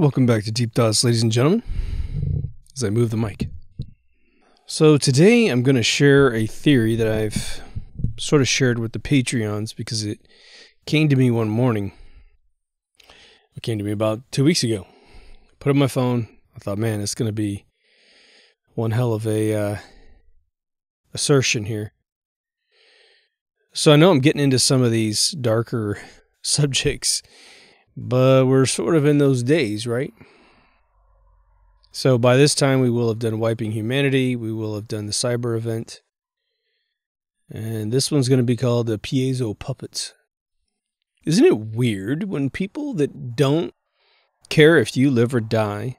Welcome back to Deep Thoughts, ladies and gentlemen, as I move the mic. So today I'm going to share a theory that I've sort of shared with the Patreons because it came to me one morning. It came to me about 2 weeks ago. Put it on my phone. I thought, man, it's going to be one hell of a assertion here. So I know I'm getting into some of these darker subjects, but we're sort of in those days, right? So by this time, we will have done Wiping Humanity. We will have done the cyber event. And this one's going to be called the Piezo Puppets. Isn't it weird when people that don't care if you live or die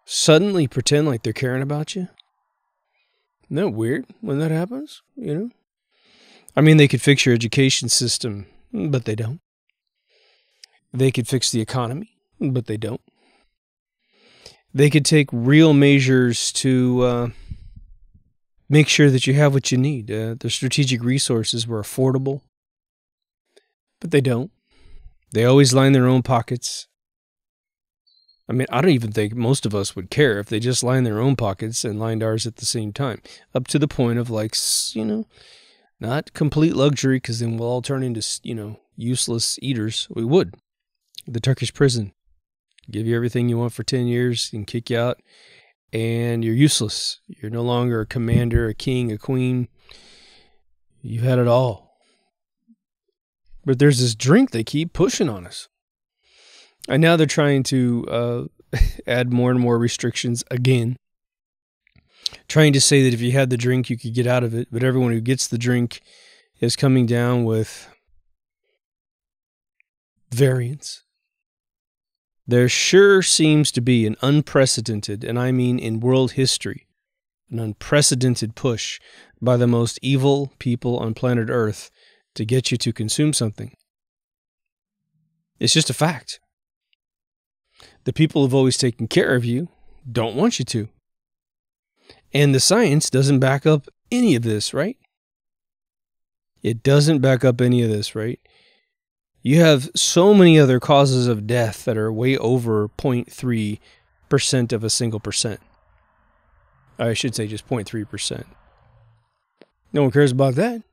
suddenly pretend like they're caring about you? Isn't that weird when that happens? You know? I mean, they could fix your education system, but they don't. They could fix the economy, but they don't. They could take real measures to make sure that you have what you need. The strategic resources were affordable, but they don't. They always line their own pockets. I mean, I don't even think most of us would care if they just lined their own pockets and lined ours at the same time. Up to the point of, like, you know, not complete luxury, because then we'll all turn into, you know, useless eaters. We would. The Turkish prison. Give you everything you want for 10 years and kick you out, and you're useless. You're no longer a commander, a king, a queen. You've had it all. But there's this drink they keep pushing on us. And now they're trying to add more and more restrictions again. Trying to say that if you had the drink, you could get out of it. But everyone who gets the drink is coming down with variants. There sure seems to be an unprecedented, and I mean in world history, an unprecedented push by the most evil people on planet Earth to get you to consume something. It's just a fact. The people who've always taken care of you don't want you to. And the science doesn't back up any of this, right? It doesn't back up any of this, right? You have so many other causes of death that are way over 0.3% of a single percent. I should say just 0.3%. No one cares about that.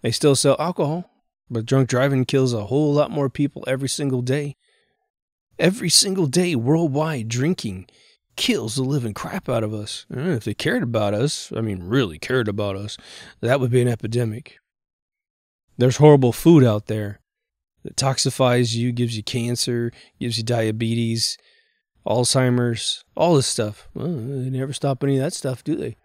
They still sell alcohol, but drunk driving kills a whole lot more people every single day. Every single day, worldwide, drinking kills the living crap out of us. If they cared about us, I mean really cared about us, that would be an epidemic. There's horrible food out there that toxifies you, gives you cancer, gives you diabetes, Alzheimer's, all this stuff. Well, they never stop any of that stuff, do they?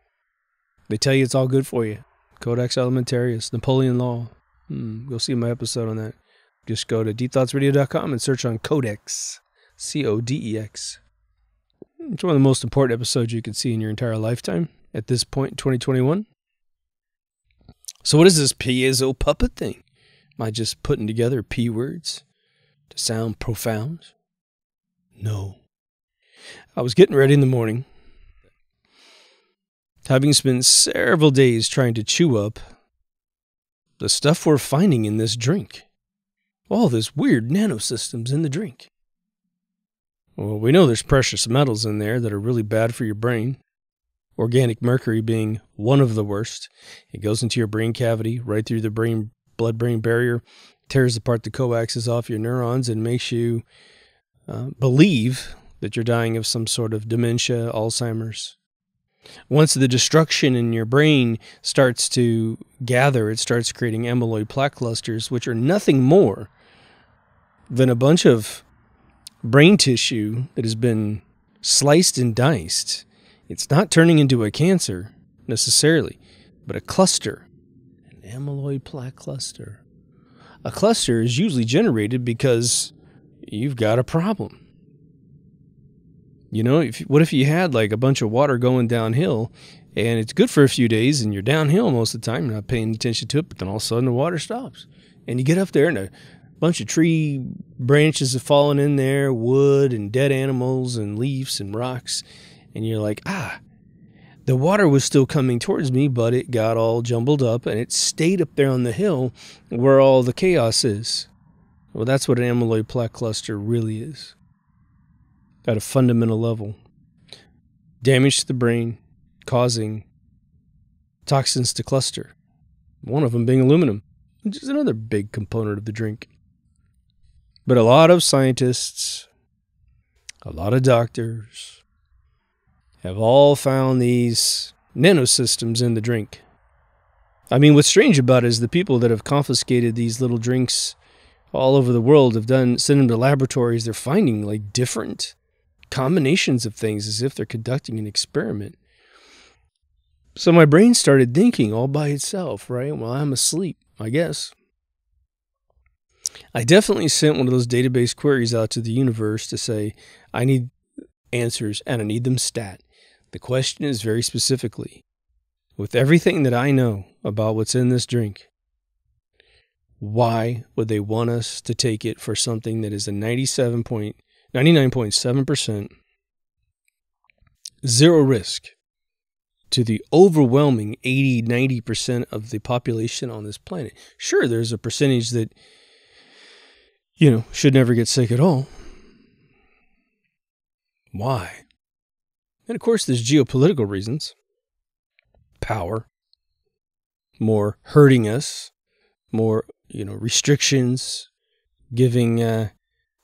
They tell you it's all good for you. Codex Alimentarius, Napoleon Law. Go see my episode on that. Just go to deepthoughtsradio.com and search on Codex, C-O-D-E-X. It's one of the most important episodes you could see in your entire lifetime at this point in 2021. So what is this piezo puppet thing? Am I just putting together P words to sound profound? No. I was getting ready in the morning, having spent several days trying to chew up the stuff we're finding in this drink. All this weird nanosystems in the drink. Well, we know there's precious metals in there that are really bad for your brain. Organic mercury being one of the worst. It goes into your brain cavity, right through the blood-brain barrier, tears apart the coaxes off your neurons, and makes you believe that you're dying of some sort of dementia, Alzheimer's. Once the destruction in your brain starts to gather, it starts creating amyloid plaque clusters, which are nothing more than a bunch of brain tissue that has been sliced and diced. It's not turning into a cancer necessarily, but a cluster, an amyloid plaque cluster. A cluster is usually generated because you've got a problem. You know, what if you had like a bunch of water going downhill and it's good for a few days and you're downhill most of the time, you're not paying attention to it, but then all of a sudden the water stops. And you get up there and a bunch of tree branches have fallen in there, wood and dead animals and leaves and rocks. And you're like, the water was still coming towards me, but it got all jumbled up and it stayed up there on the hill where all the chaos is. Well, that's what an amyloid plaque cluster really is. at a fundamental level. Damage to the brain, causing toxins to cluster. One of them being aluminum, which is another big component of the drink. But a lot of scientists, a lot of doctors have all found these nanosystems in the drink. I mean, what's strange about it is the people that have confiscated these little drinks all over the world have sent them to laboratories. They're finding like different combinations of things as if they're conducting an experiment. So my brain started thinking all by itself, right? While I'm asleep, I guess. I definitely sent one of those database queries out to the universe to say, I need answers and I need them stat. The question is very specifically, with everything that I know about what's in this drink, why would they want us to take it for something that is a 99.7% zero risk to the overwhelming 80-90% of the population on this planet? Sure, there's a percentage that, should never get sick at all. Why? And of course, there's geopolitical reasons. Power. More hurting us. More, restrictions. Giving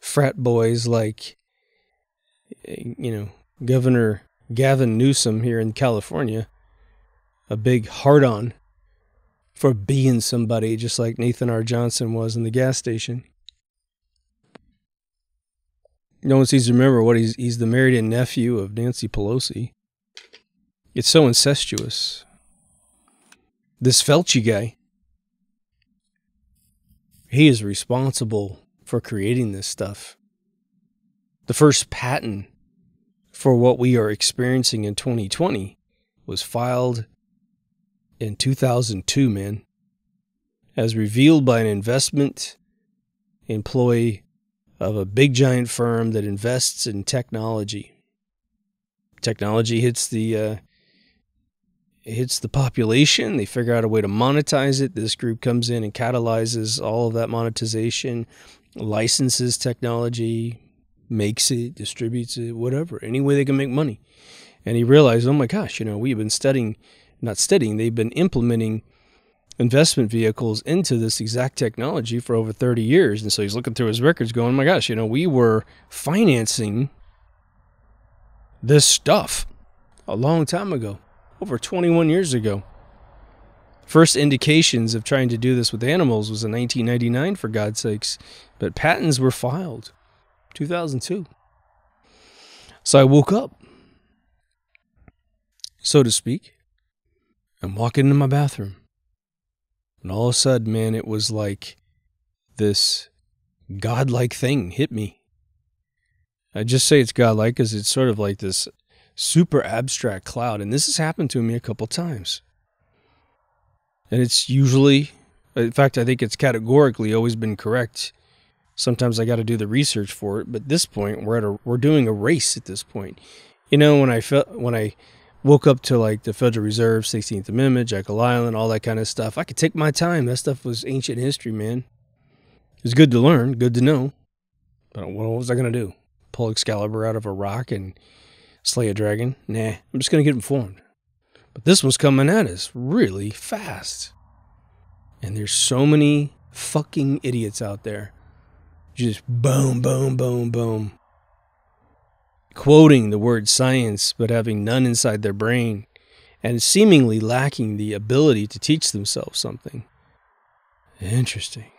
frat boys like, Governor Gavin Newsom here in California a big hard-on for being somebody, just like Nathan R. Johnson was in the gas station. No one seems to remember what he's the married-in nephew of Nancy Pelosi. It's so incestuous. This Fauci guy, he is responsible for creating this stuff. The first patent for what we are experiencing in 2020 was filed in 2002, man, as revealed by an investment employee of a big giant firm that invests in technology. Technology hits the population. They figure out a way to monetize it. This group comes in and catalyzes all of that monetization, licenses technology, makes it, distributes it, whatever, any way they can make money. And he realized, oh my gosh, we've been they've been implementing investment vehicles into this exact technology for over 30 years. And so he's looking through his records going, oh my gosh, we were financing this stuff a long time ago, over 21 years ago. First indications of trying to do this with animals was in 1999, for God's sakes. But patents were filed 2002. So I woke up, so to speak, and walking into my bathroom. And all of a sudden, man, it was like this godlike thing hit me. I just say it's godlike because it's sort of like this super abstract cloud. And this has happened to me a couple times. And it's usually, in fact, I think it's categorically always been correct. Sometimes I got to do the research for it. But at this point, we're doing a race at this point. When I woke up to like the Federal Reserve, 16th Amendment, Jekyll Island, all that kind of stuff, I could take my time. That stuff was ancient history, man. It was good to learn, good to know. But what was I going to do? Pull Excalibur out of a rock and slay a dragon? Nah, I'm just going to get informed. But this one's coming at us really fast. And there's so many fucking idiots out there. Just boom, boom, boom, boom. Quoting the word science, but having none inside their brain, and seemingly lacking the ability to teach themselves something. Interesting.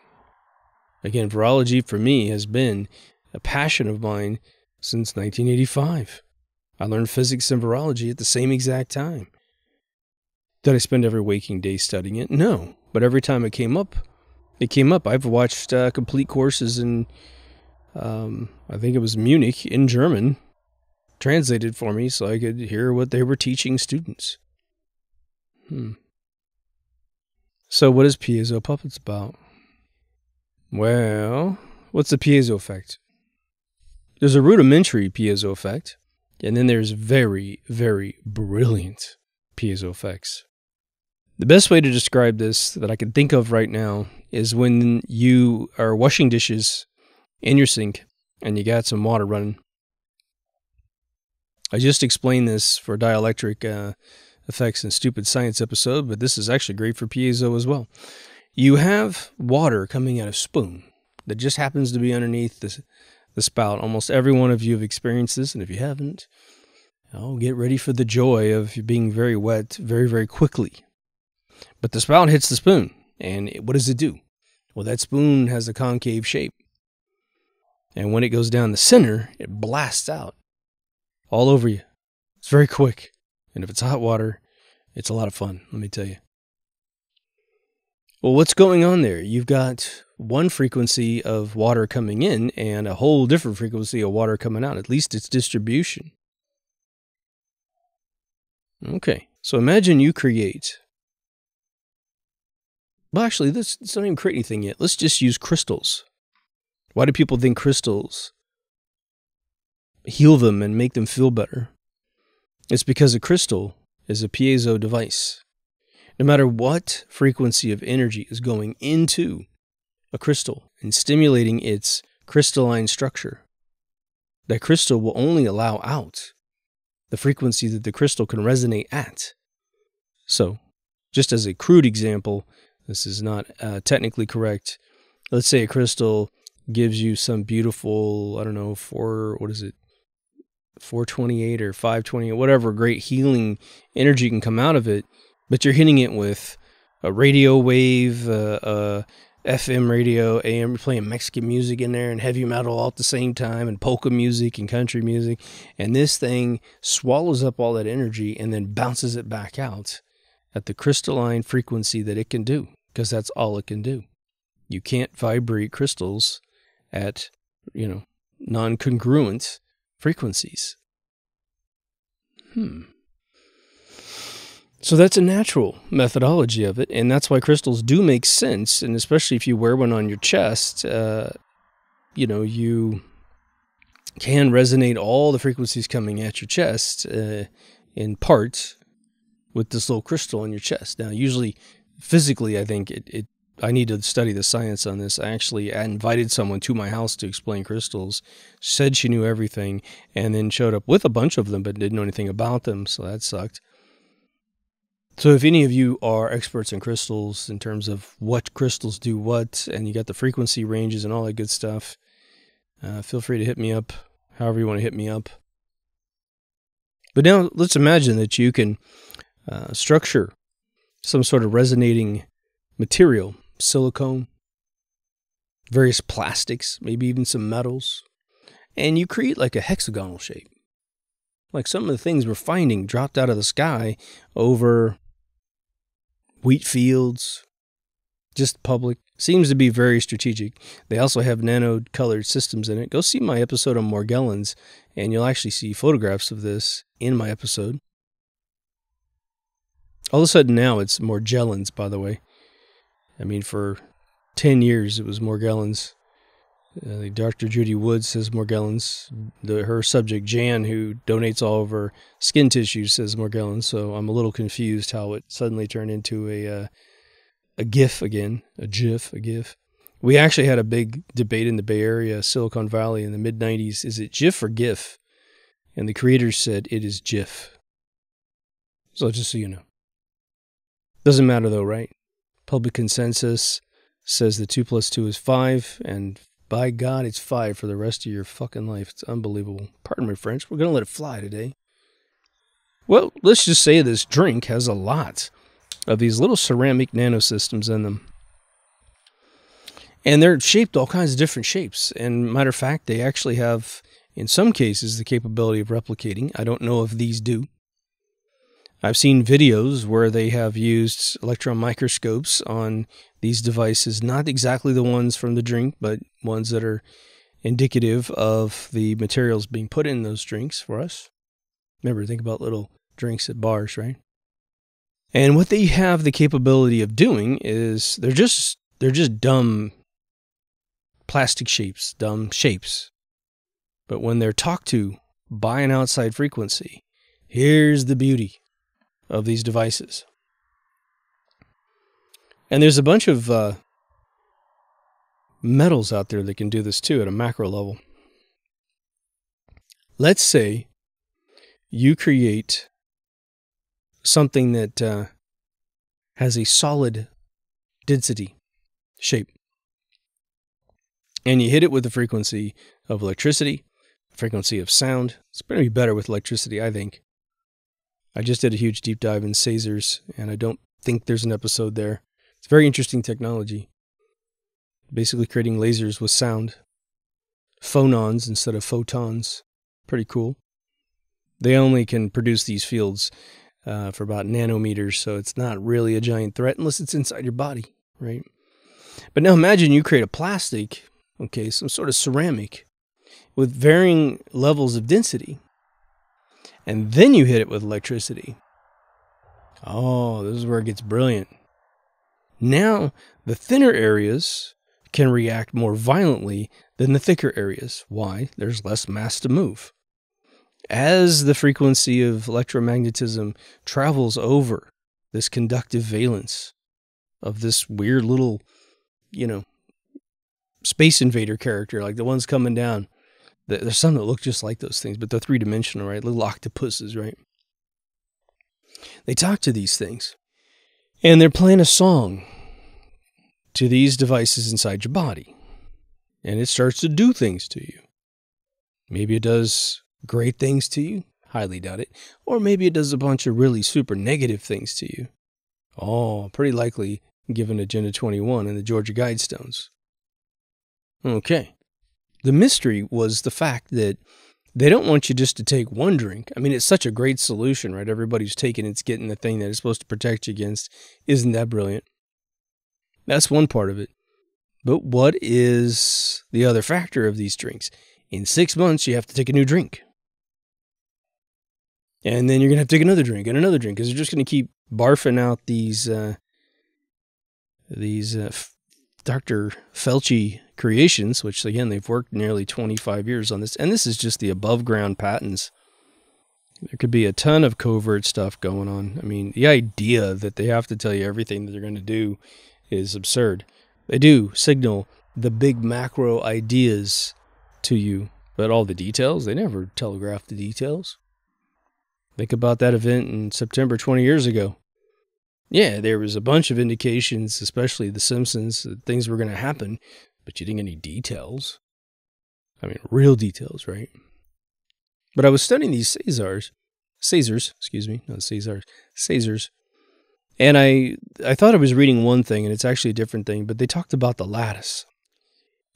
Again, virology for me has been a passion of mine since 1985. I learned physics and virology at the same exact time. Did I spend every waking day studying it? No. But every time it came up. I've watched complete courses in, I think it was Munich, in German, translated for me so I could hear what they were teaching students. So what is Piezo Puppets about? Well, what's the piezo effect? There's a rudimentary piezo effect, and then there's very, very brilliant piezo effects. The best way to describe this that I can think of right now is when you are washing dishes in your sink and you got some water running. I just explained this for dielectric effects and stupid science episode, but this is actually great for piezo as well. You have water coming out of a spoon that just happens to be underneath the spout. Almost every one of you have experienced this, and if you haven't, get ready for the joy of being very wet very, very quickly. But the spout hits the spoon, and what does it do? Well, that spoon has a concave shape. And when it goes down the center, it blasts out all over you. It's very quick. And if it's hot water, it's a lot of fun, let me tell you. Well, what's going on there? You've got one frequency of water coming in and a whole different frequency of water coming out. At least it's distribution. Okay, so imagine you create... Well, actually, let's not even create anything yet. Let's just use crystals. Why do people think crystals heal them and make them feel better? It's because a crystal is a piezo device. No matter what frequency of energy is going into a crystal and stimulating its crystalline structure, that crystal will only allow out the frequency that the crystal can resonate at. So, just as a crude example, this is not technically correct. Let's say a crystal gives you some beautiful, 428 or 528, whatever great healing energy can come out of it, but you're hitting it with a radio wave, FM radio, AM, you're playing Mexican music in there and heavy metal all at the same time and polka music and country music, and this thing swallows up all that energy and then bounces it back out at the crystalline frequency that it can do, because that's all it can do. You can't vibrate crystals at, non-congruent frequencies. So that's a natural methodology of it, and that's why crystals do make sense, and especially if you wear one on your chest, you can resonate all the frequencies coming at your chest in part with this little crystal on your chest. Now, usually, physically, I think I need to study the science on this. I invited someone to my house to explain crystals, said she knew everything, and then showed up with a bunch of them, but didn't know anything about them, so that sucked. So if any of you are experts in crystals in terms of what crystals do what, and you got the frequency ranges and all that good stuff, feel free to hit me up, however you want to hit me up. But now let's imagine that you can structure some sort of resonating material, silicone, various plastics, maybe even some metals, and you create like a hexagonal shape. Like some of the things we're finding dropped out of the sky over wheat fields, just public. Seems to be very strategic. They also have nano-colored systems in it. Go see my episode on Morgellons, and you'll actually see photographs of this in my episode. All of a sudden now it's Morgellons, by the way. I mean, for 10 years it was Morgellons. Dr. Judy Woods says Morgellons. Her subject, Jan, who donates all of her skin tissue, says Morgellons. So I'm a little confused how it suddenly turned into a GIF again. A GIF. We actually had a big debate in the Bay Area, Silicon Valley in the mid-90s. Is it GIF or GIF? And the creators said it is GIF. So just so you know. Doesn't matter though, right? Public consensus says that 2 + 2 is 5, and by God, it's 5 for the rest of your fucking life. It's unbelievable. Pardon my French. We're going to let it fly today. Well, let's just say this drink has a lot of these little ceramic nanosystems in them. And they're shaped all kinds of different shapes. And matter of fact, they actually have, in some cases, the capability of replicating. I don't know if these do. I've seen videos where they have used electron microscopes on these devices, not exactly the ones from the drink, but ones that are indicative of the materials being put in those drinks for us. Remember, think about little drinks at bars, right? And what they have the capability of doing is they're just dumb plastic shapes, dumb shapes. But when they're talked to by an outside frequency, here's the beauty of these devices. And there's a bunch of metals out there that can do this too at a macro level. Let's say you create something that has a solid density shape. And you hit it with the frequency of electricity, frequency of sound. It's going to be better with electricity, I think. I just did a huge deep dive in phasers, and I don't think there's an episode there. It's very interesting technology. Basically creating lasers with sound. Phonons instead of photons. Pretty cool. They only can produce these fields for about nanometers, so it's not really a giant threat unless it's inside your body, right? But now imagine you create a plastic, okay, some sort of ceramic with varying levels of density, and then you hit it with electricity. Oh, this is where it gets brilliant. Now, the thinner areas can react more violently than the thicker areas. Why? There's less mass to move. As the frequency of electromagnetism travels over this conductive valence of this weird little, Space Invader character, like the ones coming down. There's some that look just like those things, but they're three-dimensional, right? Little octopuses, right? They talk to these things, and they're playing a song to these devices inside your body, and it starts to do things to you. Maybe it does great things to you. Highly doubt it. Or maybe it does a bunch of really super negative things to you. Oh, pretty likely given Agenda 21 and the Georgia Guidestones. Okay. The mystery was the fact that they don't want you just to take one drink. I mean, it's such a great solution, right? Everybody's taking it's getting the thing that is supposed to protect you against. Isn't that brilliant? That's one part of it. But what is the other factor of these drinks? In 6 months, you have to take a new drink. And then you're going to have to take another drink and another drink because they're just going to keep barfing out these Dr. Fauci creations, which, again, they've worked nearly 25 years on this. And this is just the above-ground patents. There could be a ton of covert stuff going on. I mean, the idea that they have to tell you everything that they're going to do is absurd. They do signal the big macro ideas to you, but all the details, they never telegraph the details. Think about that event in September 20 years ago. Yeah, there was a bunch of indications, especially The Simpsons, that things were going to happen, but you didn't get any details. I mean, real details, right? But I was studying these Sazers, and I thought I was reading one thing, and it's actually a different thing, but they talked about the lattice.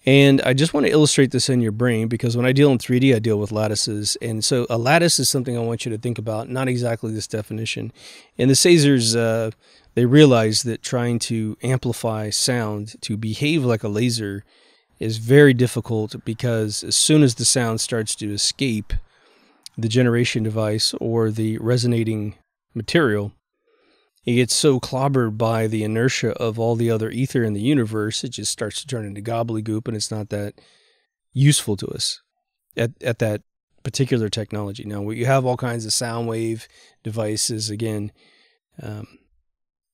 And I just want to illustrate this in your brain because when I deal in 3D, I deal with lattices. And so a lattice is something I want you to think about, not exactly this definition. And the Sazers, they realized that trying to amplify sound to behave like a laser is very difficult because as soon as the sound starts to escape the generation device or the resonating material, it gets so clobbered by the inertia of all the other ether in the universe, it just starts to turn into gobbledygook, and it's not that useful to us at that particular technology. Now, you have all kinds of sound wave devices. Again,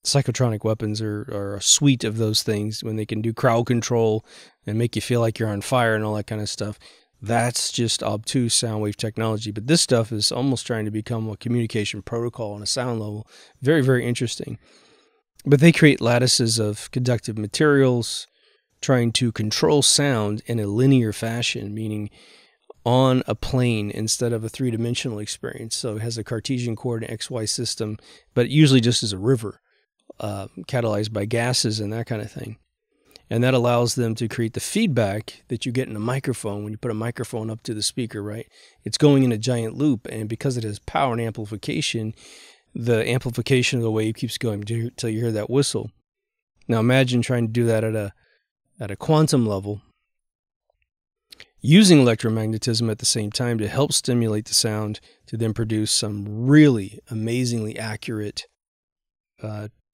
psychotronic weapons are a suite of those things when they can do crowd control and make you feel like you're on fire and all that kind of stuff. That's just obtuse sound wave technology. But this stuff is almost trying to become a communication protocol on a sound level. Very, very interesting. But they create lattices of conductive materials, trying to control sound in a linear fashion, meaning on a plane instead of a three-dimensional experience. So it has a Cartesian coordinate XY system, but usually just as a river, catalyzed by gases and that kind of thing. And that allows them to create the feedback that you get in a microphone when you put a microphone up to the speaker, right? It's going in a giant loop, and because it has power and amplification, the amplification of the wave keeps going until you hear that whistle. Now imagine trying to do that at a quantum level, using electromagnetism at the same time to help stimulate the sound to then produce some really amazingly accurate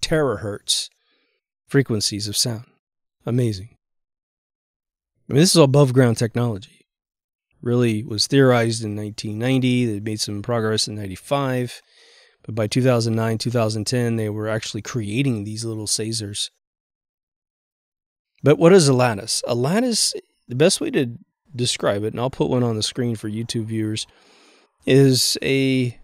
terahertz frequencies of sound. Amazing. I mean, this is all above ground technology. Really was theorized in 1990. They made some progress in 95. But by 2009, 2010, they were actually creating these little Sazers. But what is a lattice? A lattice, the best way to describe it, and I'll put one on the screen for YouTube viewers, is a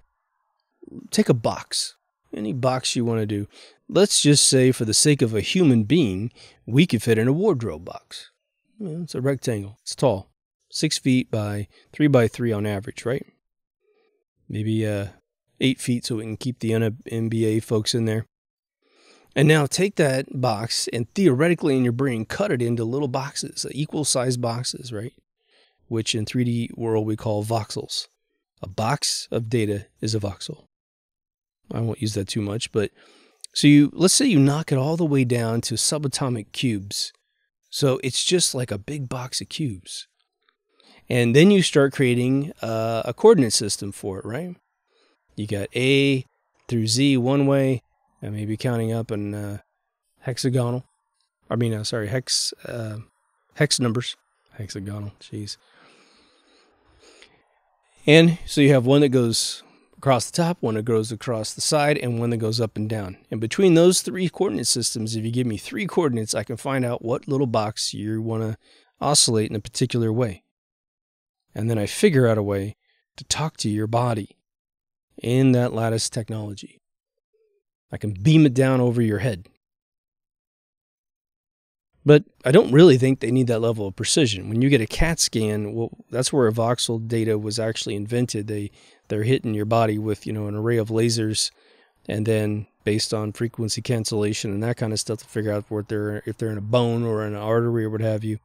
take a box, any box you want to do. Let's just say, for the sake of a human being, we could fit in a wardrobe box. It's a rectangle. It's tall, 6 feet by 3 by 3 on average, right? Maybe 8 feet, so we can keep the NBA folks in there. And now take that box and theoretically in your brain cut it into little boxes, equal sized boxes, right? Which in 3D world we call voxels. A box of data is a voxel. I won't use that too much, but so let's say you knock it all the way down to subatomic cubes. So it's just like a big box of cubes. And then you start creating a coordinate system for it, right? You got A through Z one way, and maybe counting up in hexagonal. Hex numbers. Hexagonal, jeez. And so you have one that goes across the top, one that goes across the side, and one that goes up and down. And between those 3 coordinate systems, if you give me 3 coordinates, I can find out what little box you want to oscillate in a particular way. And then I figure out a way to talk to your body in that lattice technology. I can beam it down over your head. But I don't really think they need that level of precision. When you get a CAT scan, well, that's where a voxel data was actually invented. They're hitting your body with, an array of lasers, and then based on frequency cancellation and that kind of stuff to figure out if they're in a bone or in an artery or what have you,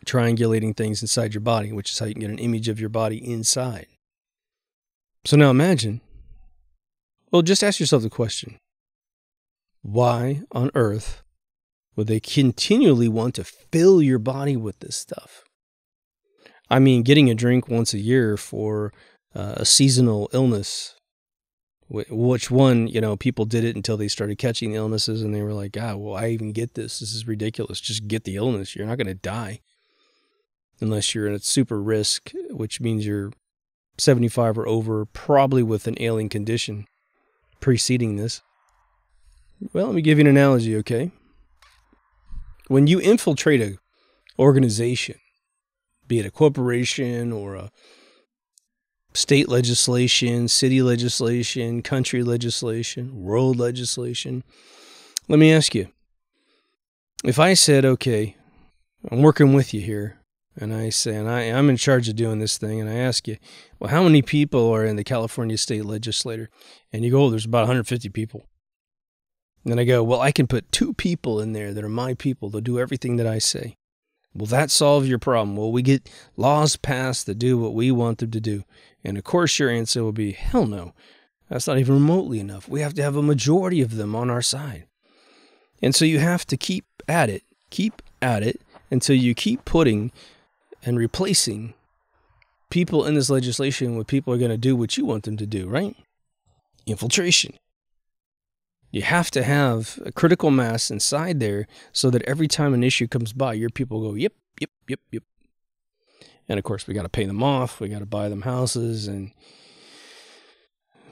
triangulating things inside your body, which is how you can get an image of your body inside. So now imagine, just ask yourself the question, why on earth would they continually want to fill your body with this stuff? I mean, getting a drink once a year for a seasonal illness, which one, people did it until they started catching the illnesses and they were like, I even get this. This is ridiculous. Just get the illness. You're not going to die unless you're in a super risk, which means you're 75 or over, probably with an ailing condition preceding this. Well, let me give you an analogy, okay? When you infiltrate an organization, be it a corporation or a state legislation, city legislation, country legislation, world legislation, let me ask you, if I said, okay, I'm working with you here, and I say, and I'm in charge of doing this thing, and I ask you, well, how many people are in the California state legislature? And you go, there's about 150 people. And then I go, well, I can put 2 people in there that are my people. They'll do everything that I say. Will that solve your problem? Will we get laws passed that do what we want them to do? And of course your answer will be, hell no. That's not even remotely enough. We have to have a majority of them on our side. And so you have to keep at it until you keep putting and replacing people in this legislation with people who are going to do what you want them to do, right? Infiltration. You have to have a critical mass inside there so that every time an issue comes by, your people go, yep. And of course, we got to pay them off. We got to buy them houses and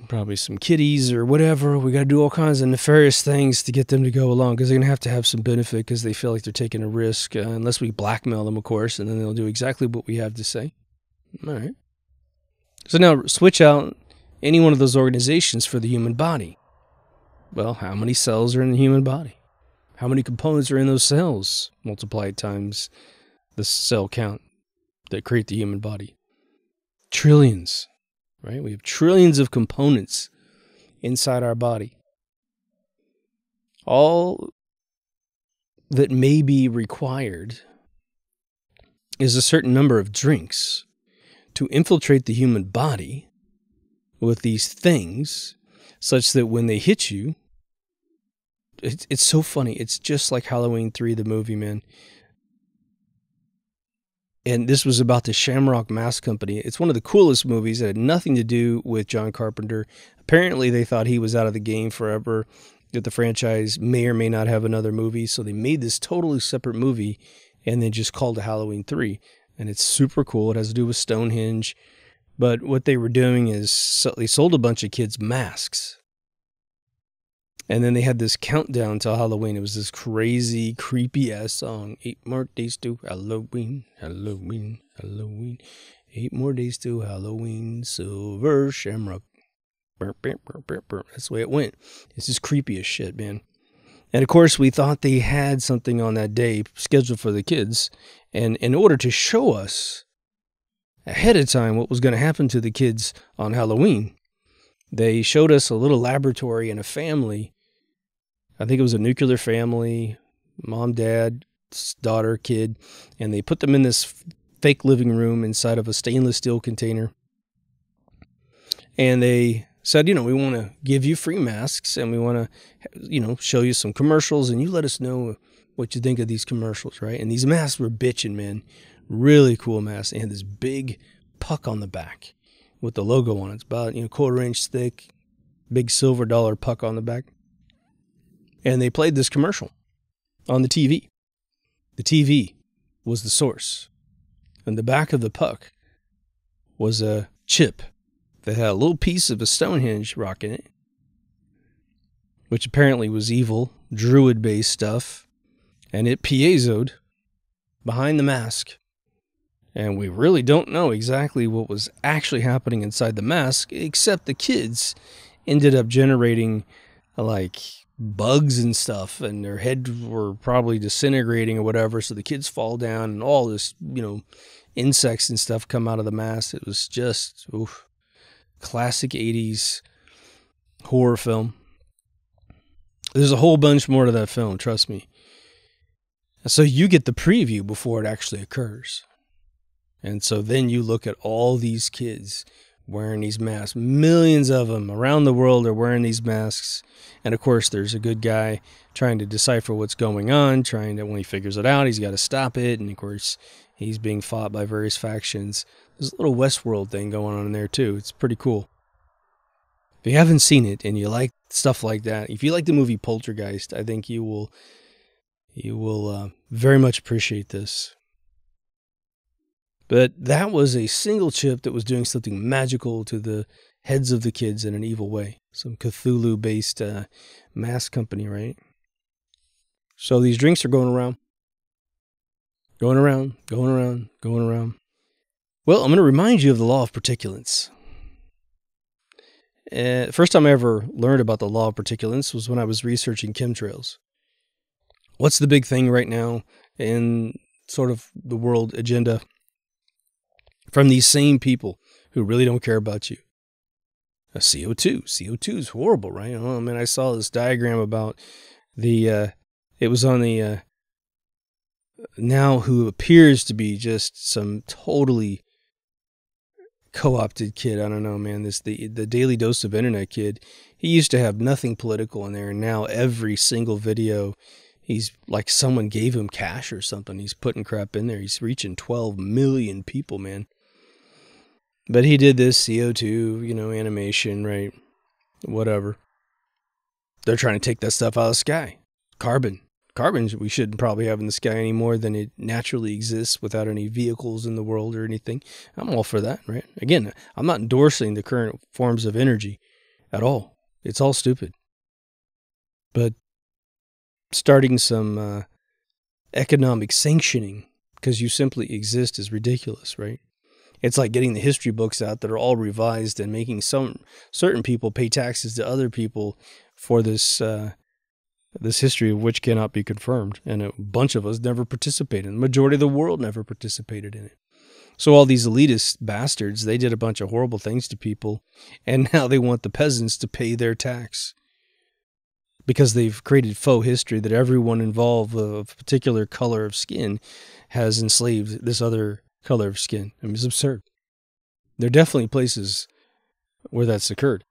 probably some kitties or whatever. We got to do all kinds of nefarious things to get them to go along because they're going to have some benefit because they feel like they're taking a risk, unless we blackmail them, of course, and then they'll do exactly what we have to say. All right. So now switch out any one of those organizations for the human body. Well, how many cells are in the human body? How many components are in those cells? Multiplied times the cell count that create the human body. Trillions, right? We have trillions of components inside our body. All that may be required is a certain number of drinks to infiltrate the human body with these things such that when they hit you, it's so funny. It's just like Halloween 3, the movie, man. And this was about the Shamrock Mask Company. It's one of the coolest movies. It had nothing to do with John Carpenter. Apparently, they thought he was out of the game forever, that the franchise may or may not have another movie. So they made this totally separate movie and then just called it Halloween 3. And it's super cool. It has to do with Stonehenge. But what they were doing is they sold a bunch of kids masks. And then they had this countdown till Halloween. It was this crazy, creepy-ass song. 8 more days to Halloween, Halloween, Halloween. 8 more days to Halloween, Silver Shamrock. That's the way it went. It's just creepy as shit, man. And of course, we thought they had something on that day scheduled for the kids. And in order to show us ahead of time what was going to happen to the kids on Halloween, they showed us a little laboratory and a family. I think it was a nuclear family, mom, dad, daughter, kid. And they put them in this fake living room inside of a stainless steel container. And they said, we want to give you free masks and we want to, show you some commercials and you let us know what you think of these commercials, right? And these masks were bitching, man. Really cool masks. They had this big puck on the back with the logo on it. It's about, 1/4 inch thick, big silver dollar puck on the back. And they played this commercial on the TV. The TV was the source. And the back of the puck was a chip that had a little piece of a Stonehenge rock in it, which apparently was evil, druid-based stuff, and it piezoed behind the mask. And we really don't know exactly what was actually happening inside the mask, except the kids ended up generating, bugs and stuff, and their heads were probably disintegrating or whatever, so the kids fall down, and all this, insects and stuff come out of the mask. It was just, classic 80s horror film. There's a whole bunch more to that film, trust me. So you get the preview before it actually occurs. And so then you look at all these kids wearing these masks. Millions of them around the world are wearing these masks. And of course, there's a good guy trying to decipher what's going on, when he figures it out, he's got to stop it. And of course, he's being fought by various factions. There's a little Westworld thing going on in there too. It's pretty cool. If you haven't seen it and you like stuff like that, if you like the movie Poltergeist, I think you will very much appreciate this. But that was a single chip that was doing something magical to the heads of the kids in an evil way. Some Cthulhu-based mask company, right? So these drinks are going around. Going around, going around, going around. Well, I'm going to remind you of the law of particulates. First time I ever learned about the law of particulates was when I was researching chemtrails. What's the big thing right now in sort of the world agenda from these same people who really don't care about you? CO2. CO2 is horrible, right? Oh, man, I saw this diagram about it was on the now who appears to be just some totally co-opted kid. I don't know, man. The Daily Dose of Internet kid. He used to have nothing political in there, and now every single video, he's like someone gave him cash or something. He's putting crap in there. He's reaching 12 million people, man. But he did this CO2, animation, right? Whatever. They're trying to take that stuff out of the sky. Carbon we shouldn't probably have in the sky any more than it naturally exists without any vehicles in the world or anything. I'm all for that, right? Again, I'm not endorsing the current forms of energy at all. It's all stupid. But starting some economic sanctioning because you simply exist is ridiculous, right? It's like getting the history books out that are all revised and making some certain people pay taxes to other people for this history of which cannot be confirmed. And a bunch of us never participated. The majority of the world never participated in it. So all these elitist bastards, they did a bunch of horrible things to people. And now they want the peasants to pay their tax. Because they've created faux history that everyone involved of a particular color of skin has enslaved this other color of skin. I mean, it's absurd. There are definitely places where that's occurred.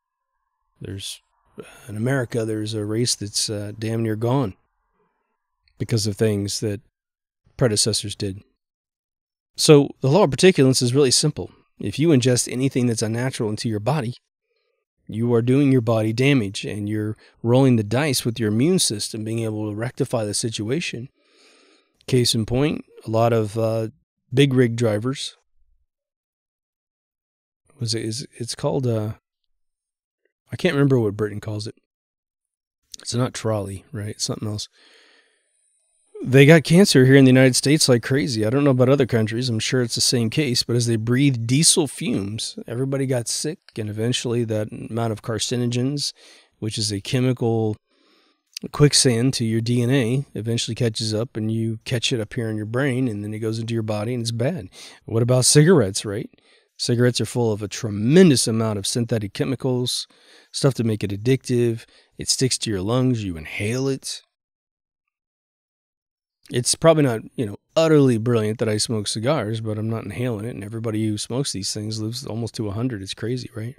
In America, there's a race that's damn near gone because of things that predecessors did. So the law of particulates is really simple. If you ingest anything that's unnatural into your body, you are doing your body damage, and you're rolling the dice with your immune system being able to rectify the situation. Case in point, a lot of big rig drivers. It's called I can't remember what Britain calls it. It's not trolley, right? It's something else. They got cancer here in the United States like crazy. I don't know about other countries. I'm sure it's the same case. But as they breathed diesel fumes, everybody got sick. And eventually that amount of carcinogens, which is a chemical quicksand to your DNA, eventually catches up and you catch it up here in your brain. And then it goes into your body and it's bad. What about cigarettes, right? Cigarettes are full of a tremendous amount of synthetic chemicals, stuff to make it addictive. It sticks to your lungs. You inhale it. It's probably not, utterly brilliant that I smoke cigars, but I'm not inhaling it. And everybody who smokes these things lives almost to 100. It's crazy, right?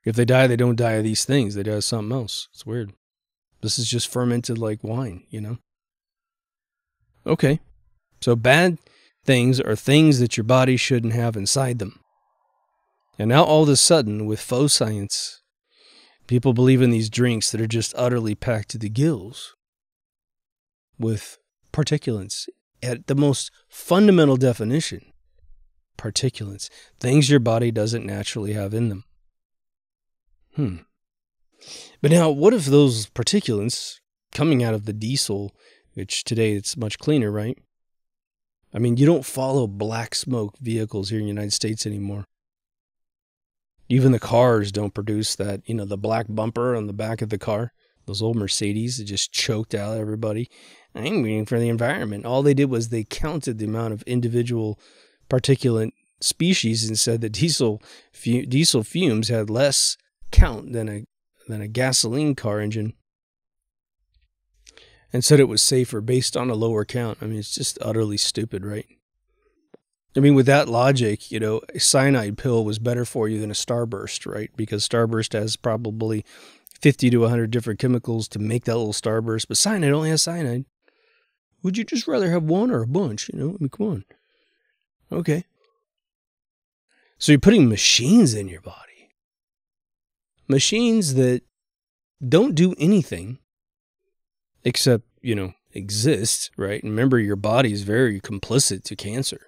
If they die, they don't die of these things. They die of something else. It's weird. This is just fermented like wine, Okay. So bad things are things that your body shouldn't have inside them. And now all of a sudden, with faux science, people believe in these drinks that are just utterly packed to the gills with particulates at the most fundamental definition. Particulates. Things your body doesn't naturally have in them. But now, what if those particulates coming out of the diesel, which today it's much cleaner, right? I mean, you don't follow black smoke vehicles here in the United States anymore. Even the cars don't produce that, the black bumper on the back of the car. Those old Mercedes that just choked out everybody. I'm waiting for the environment. All they did was they counted the amount of individual particulate species and said that diesel fumes had less count than a gasoline car engine, and said it was safer based on a lower count. I mean, it's just utterly stupid, right? I mean, with that logic, a cyanide pill was better for you than a Starburst, right? Because Starburst has probably 50 to 100 different chemicals to make that little Starburst, but cyanide only has cyanide. Would you just rather have one or a bunch? I mean, come on. Okay. So you're putting machines in your body. Machines that don't do anything except, exist, right? And remember, your body is very complicit to cancer.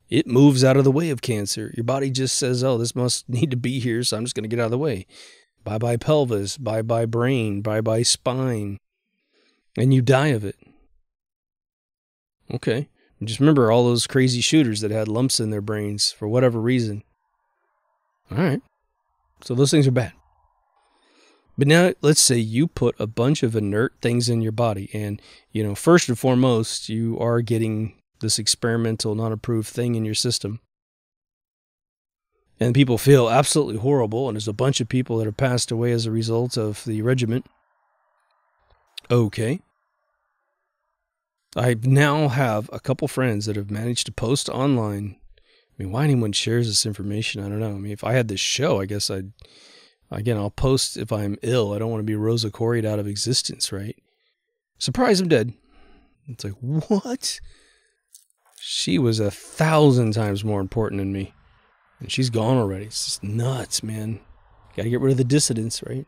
It moves out of the way of cancer. Your body just says, oh, this must need to be here, so I'm just going to get out of the way. Bye-bye pelvis, bye-bye brain, bye-bye spine. And you die of it. Okay. Just remember all those crazy shooters that had lumps in their brains for whatever reason. All right. So those things are bad. But now let's say you put a bunch of inert things in your body and, first and foremost, you are getting this experimental non-approved thing in your system. And people feel absolutely horrible, and there's a bunch of people that have passed away as a result of the regimen. Okay. I now have a couple friends that have managed to post online. I mean, why anyone shares this information, I don't know. I mean, if I had this show, I guess I'll post if I'm ill. I don't want to be Rosa Corey'd out of existence, right? Surprise, I'm dead. It's like, what? She was 1,000 times more important than me. And she's gone already. It's just nuts, man. Got to get rid of the dissidents, right?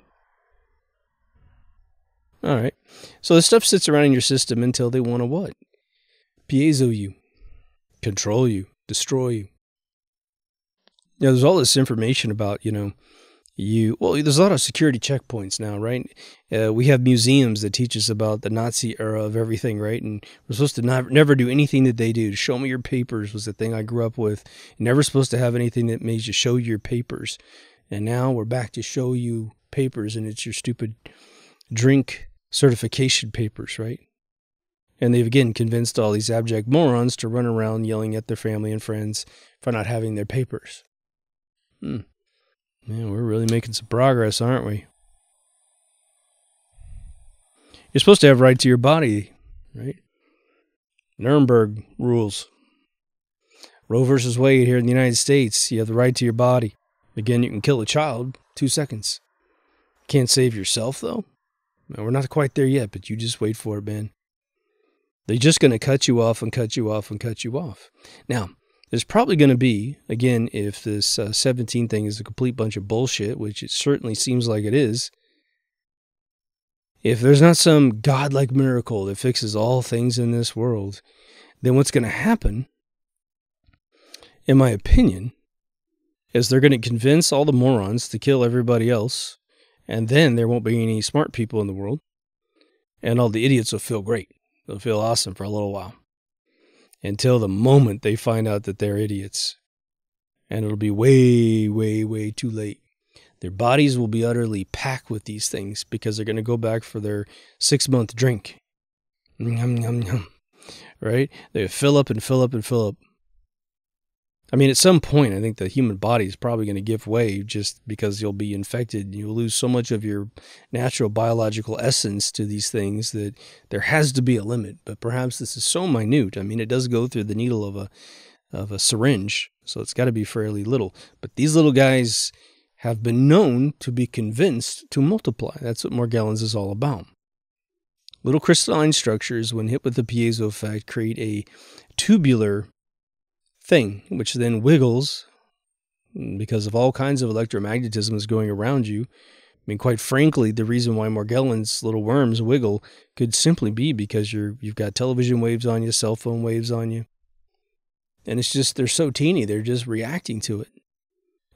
All right. So this stuff sits around in your system until they want to what? Piezo you. Control you. Destroy you. There's all this information about, there's a lot of security checkpoints now, right? We have museums that teach us about the Nazi era of everything, right? And we're supposed to never do anything that they do. Show me your papers was the thing I grew up with. You're never supposed to have anything that makes you show your papers. And now we're back to show you papers, and it's your stupid drink certification papers, right? And they've again convinced all these abject morons to run around yelling at their family and friends for not having their papers. Man, we're really making some progress, aren't we? You're supposed to have right to your body, right? Nuremberg rules. Roe versus Wade here in the United States, you have the right to your body. Again, you can kill a child 2 seconds. Can't save yourself, though. Well, we're not quite there yet, but you just wait for it, man. They're just going to cut you off and cut you off and cut you off. Now, there's probably going to be, again, if this 17 thing is a complete bunch of bullshit, which it certainly seems like it is, if there's not some godlike miracle that fixes all things in this world, then what's going to happen, in my opinion, is they're going to convince all the morons to kill everybody else, and then there won't be any smart people in the world, and all the idiots will feel great. They'll feel awesome for a little while. Until the moment they find out that they're idiots. And it'll be way, way, way too late. Their bodies will be utterly packed with these things because they're going to go back for their 6-month drink. Yum, yum, yum. Right? They fill up and fill up and fill up. I mean, at some point, I think the human body is probably going to give way just because you'll be infected. You'll lose so much of your natural biological essence to these things that there has to be a limit. But perhaps this is so minute. I mean, it does go through the needle of a syringe, so it's got to be fairly little. But these little guys have been known to be convinced to multiply. That's what Morgellons is all about. Little crystalline structures, when hit with the piezo effect, create a tubular thing, which then wiggles because of all kinds of electromagnetism is going around you. I mean, quite frankly, the reason why Morgellons, little worms, wiggle could simply be because you've got television waves on you, cell phone waves on you. And it's just, they're so teeny, they're just reacting to it.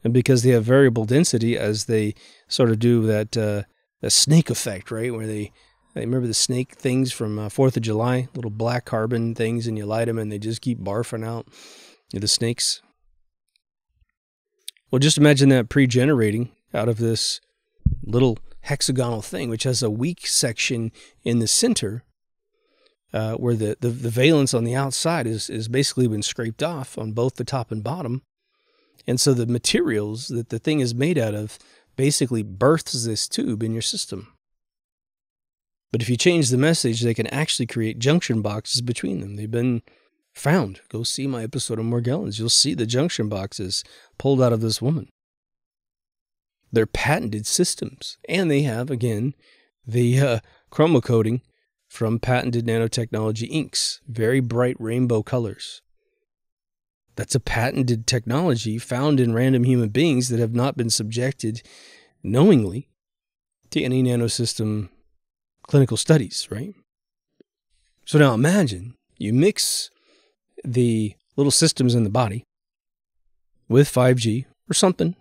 And because they have variable density, as they sort of do that snake effect, right? Where they remember the snake things from 4th of July, little black carbon things, and you light them and they just keep barfing out. The snakes. Well, just imagine that pre-generating out of this little hexagonal thing, which has a weak section in the center, where the valence on the outside is basically been scraped off on both the top and bottom. And so the materials that the thing is made out of basically births this tube in your system. But if you change the message, they can actually create junction boxes between them. They've been found. Go see my episode of Morgellons. You'll see the junction boxes pulled out of this woman. They're patented systems. And they have, again, the chroma coating from patented nanotechnology inks. Very bright rainbow colors. That's a patented technology found in random human beings that have not been subjected knowingly to any nanosystem clinical studies, right? So now imagine you mix the little systems in the body with 5G or something.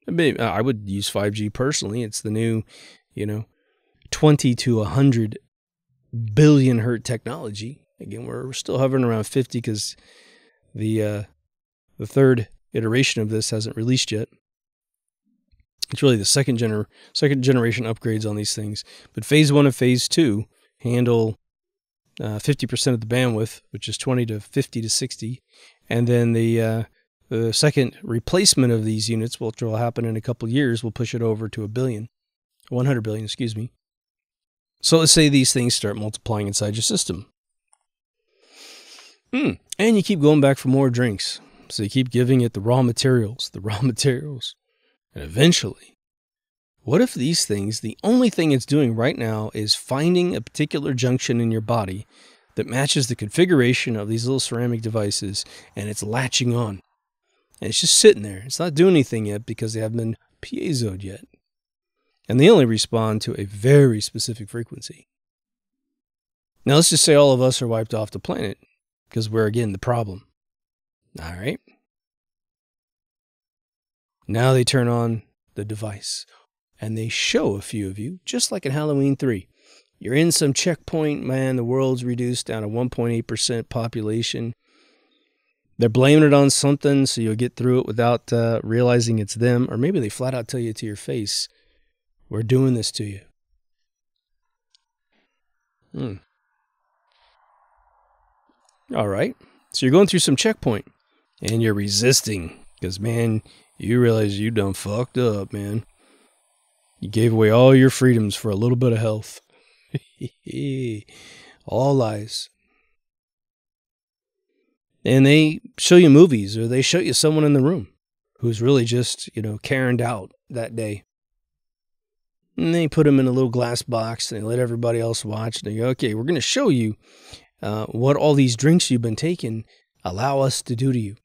I would use 5G personally. It's the new, 20 to 100 billion hertz technology. Again, we're still hovering around 50 because the third iteration of this hasn't released yet. It's really the second generation upgrades on these things. But phase 1 and phase 2 handle 50% of the bandwidth, which is 20 to 50 to 60. And then the second replacement of these units, which will happen in a couple years, will push it over to 100 billion, excuse me. So let's say these things start multiplying inside your system. And you keep going back for more drinks. So you keep giving it the raw materials. And eventually, what if these things, the only thing it's doing right now is finding a particular junction in your body that matches the configuration of these little ceramic devices, and it's latching on. And it's just sitting there. It's not doing anything yet because they haven't been piezoed yet. And they only respond to a very specific frequency. Now let's just say all of us are wiped off the planet because we're, again, the problem. All right? Now they turn on the device. And they show a few of you, just like in Halloween 3. You're in some checkpoint, man, the world's reduced down to 1.8% population. They're blaming it on something, so you'll get through it without realizing it's them. Or maybe they flat out tell you to your face, we're doing this to you. All right. So you're going through some checkpoint, and you're resisting. Because, man, you realize you done fucked up, man. You gave away all your freedoms for a little bit of health. All lies. And they show you movies, or they show you someone in the room who's really just, Karen'd out that day. And they put them in a little glass box, and they let everybody else watch. And they go, okay, we're going to show you what all these drinks you've been taking allow us to do to you.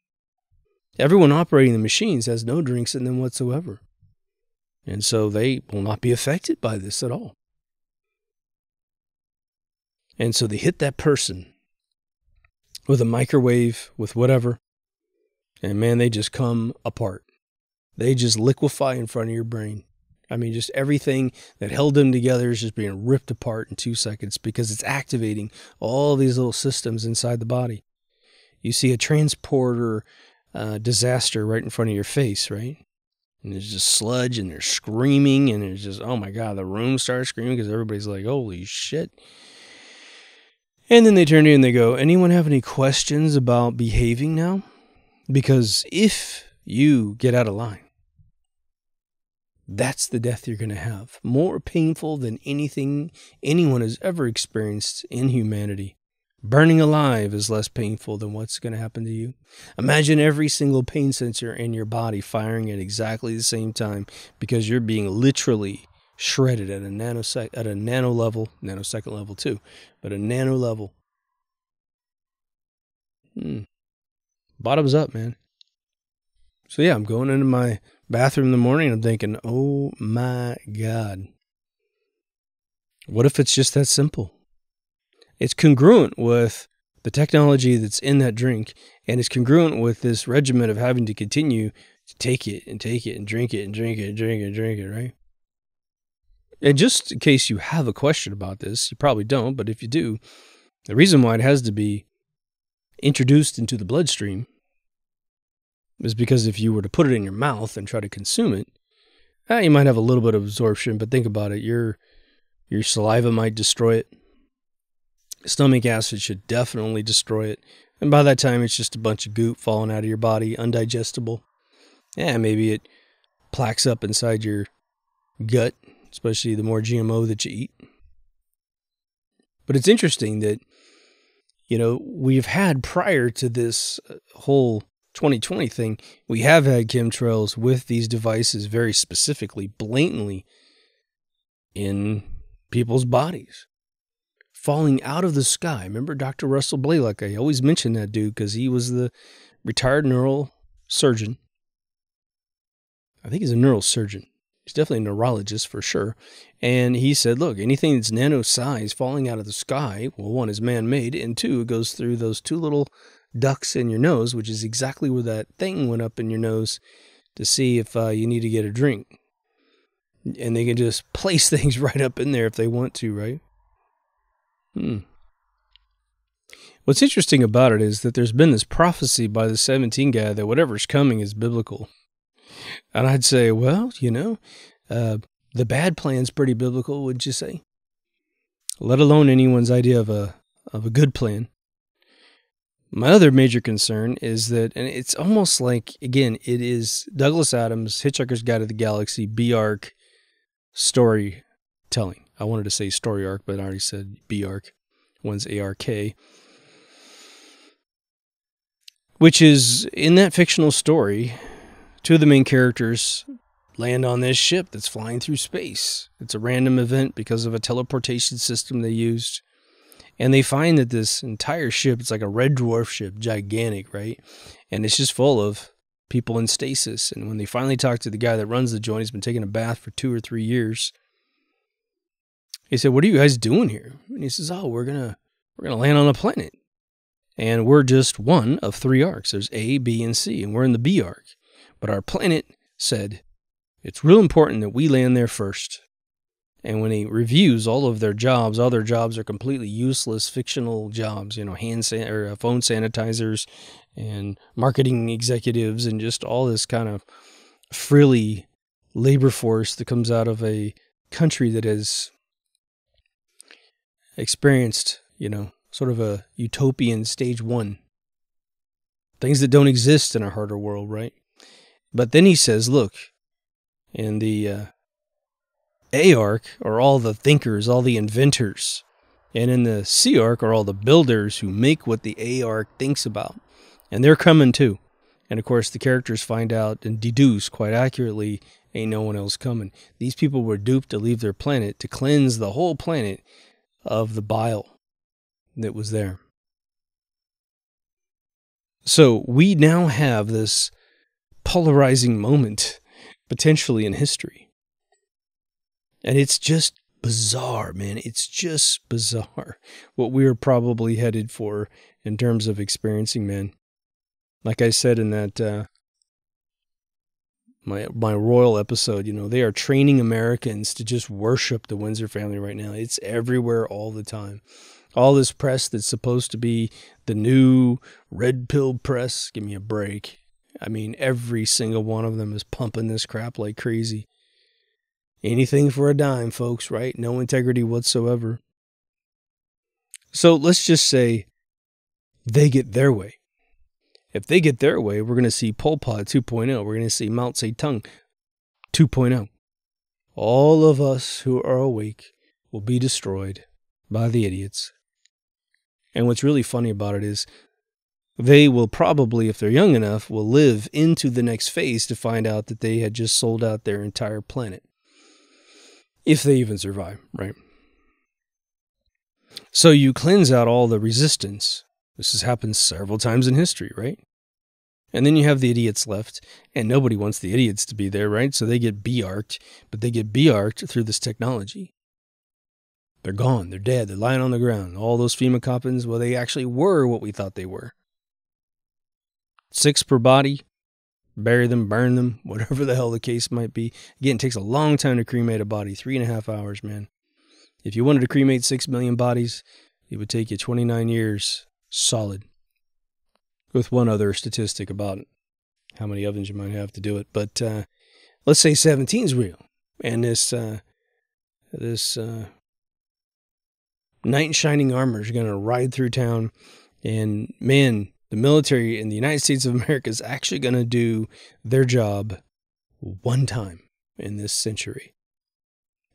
Everyone operating the machines has no drinks in them whatsoever. And so they will not be affected by this at all. And so they hit that person with a microwave, with whatever, and man, they just come apart. They just liquefy in front of your brain. I mean, just everything that held them together is just being ripped apart in 2 seconds because it's activating all these little systems inside the body. You see a transporter disaster right in front of your face, right? And there's just sludge and they're screaming and there's just, oh my God, the room starts screaming because everybody's like, holy shit. And then they turn to you and they go, anyone have any questions about behaving now? Because if you get out of line, that's the death you're going to have. More painful than anything anyone has ever experienced in humanity. Burning alive is less painful than what's going to happen to you. Imagine every single pain sensor in your body firing at exactly the same time because you're being literally shredded at a nanosecond level too, but a nano level. Bottoms up, man. So yeah, I'm going into my bathroom in the morning and I'm thinking, oh my God. What if it's just that simple? It's congruent with the technology that's in that drink, and it's congruent with this regimen of having to continue to take it and drink it and drink it and drink it and drink it, right? And just in case you have a question about this, you probably don't, but if you do, the reason why it has to be introduced into the bloodstream is because if you were to put it in your mouth and try to consume it, you might have a little bit of absorption, but think about it. Your saliva might destroy it. Stomach acid should definitely destroy it. And by that time, it's just a bunch of goop falling out of your body, undigestible. Yeah, maybe it plaques up inside your gut, especially the more GMO that you eat. But it's interesting that, you know, we've had prior to this whole 2020 thing, we have had chemtrails with these devices very specifically, blatantly in people's bodies. Falling out of the sky. Remember Dr. Russell Blaylock? I always mention that dude because he was the retired neurosurgeon. I think he's a neurosurgeon. He's definitely a neurologist for sure. And he said, look, anything that's nano size falling out of the sky, well, one is man-made, and two, it goes through those two little ducts in your nose, which is exactly where that thing went up in your nose to see if you need to get a drink. And they can just place things right up in there if they want to, right? What's interesting about it is that there's been this prophecy by the 17 guy that whatever's coming is biblical. And I'd say, well, you know, the bad plan's pretty biblical, would you say? Let alone anyone's idea of a good plan. My other major concern is that, and it's almost like, again, it is Douglas Adams' Hitchhiker's Guide to the Galaxy B-arc storytelling. I wanted to say story arc, but I already said B-arc. One's A-R-K. Which is, in that fictional story, two of the main characters land on this ship that's flying through space. It's a random event because of a teleportation system they used. And they find that this entire ship, it's like a red dwarf ship, gigantic, right? And it's just full of people in stasis. And when they finally talk to the guy that runs the joint, he's been taking a bath for 2 or 3 years. He said, what are you guys doing here? And he says, oh, we're gonna land on a planet. And we're just one of 3 arcs. There's A, B, and C, and we're in the B arc. But our planet said, it's real important that we land there first. And when he reviews all their jobs are completely useless, fictional jobs, you know, phone sanitizers and marketing executives and just all this kind of frilly labor force that comes out of a country that has experienced, you know, sort of a utopian stage 1. Things that don't exist in a harder world, right? But then he says, look, in the A arc are all the thinkers, all the inventors. And in the C arc are all the builders who make what the A arc thinks about. And they're coming too. And of course, the characters find out and deduce quite accurately, ain't no one else coming. These people were duped to leave their planet to cleanse the whole planet of the bile that was there. So we now have this polarizing moment potentially in history. And it's just bizarre, man. It's just bizarre what we're probably headed for in terms of experiencing, man. Like I said in that my royal episode, they are training Americans to just worship the Windsor family right now. It's everywhere all the time. All this press that's supposed to be the new red pill press. Give me a break. I mean, every single one of them is pumping this crap like crazy. Anything for a dime, folks, right? No integrity whatsoever. So let's just say they get their way. If they get their way, we're going to see Pol Pot 2.0. We're going to see Mao Zedong 2.0. All of us who are awake will be destroyed by the idiots. And what's really funny about it is they will probably, if they're young enough, will live into the next phase to find out that they had just sold out their entire planet. If they even survive, right? So you cleanse out all the resistance. This has happened several times in history, right? And then you have the idiots left, and nobody wants the idiots to be there, right? So they get BR'd, but they get BR'd through this technology. They're gone. They're dead. They're lying on the ground. All those FEMA coffins, well, they actually were what we thought they were. 6 per body. Bury them, burn them, whatever the hell the case might be. Again, it takes a long time to cremate a body. 3.5 hours, man. If you wanted to cremate 6 million bodies, it would take you 29 years solid. With one other statistic about how many ovens you might have to do it. But let's say 17 is real. And this knight in shining armor is going to ride through town. And man, the military in the United States of America is actually going to do their job one time in this century.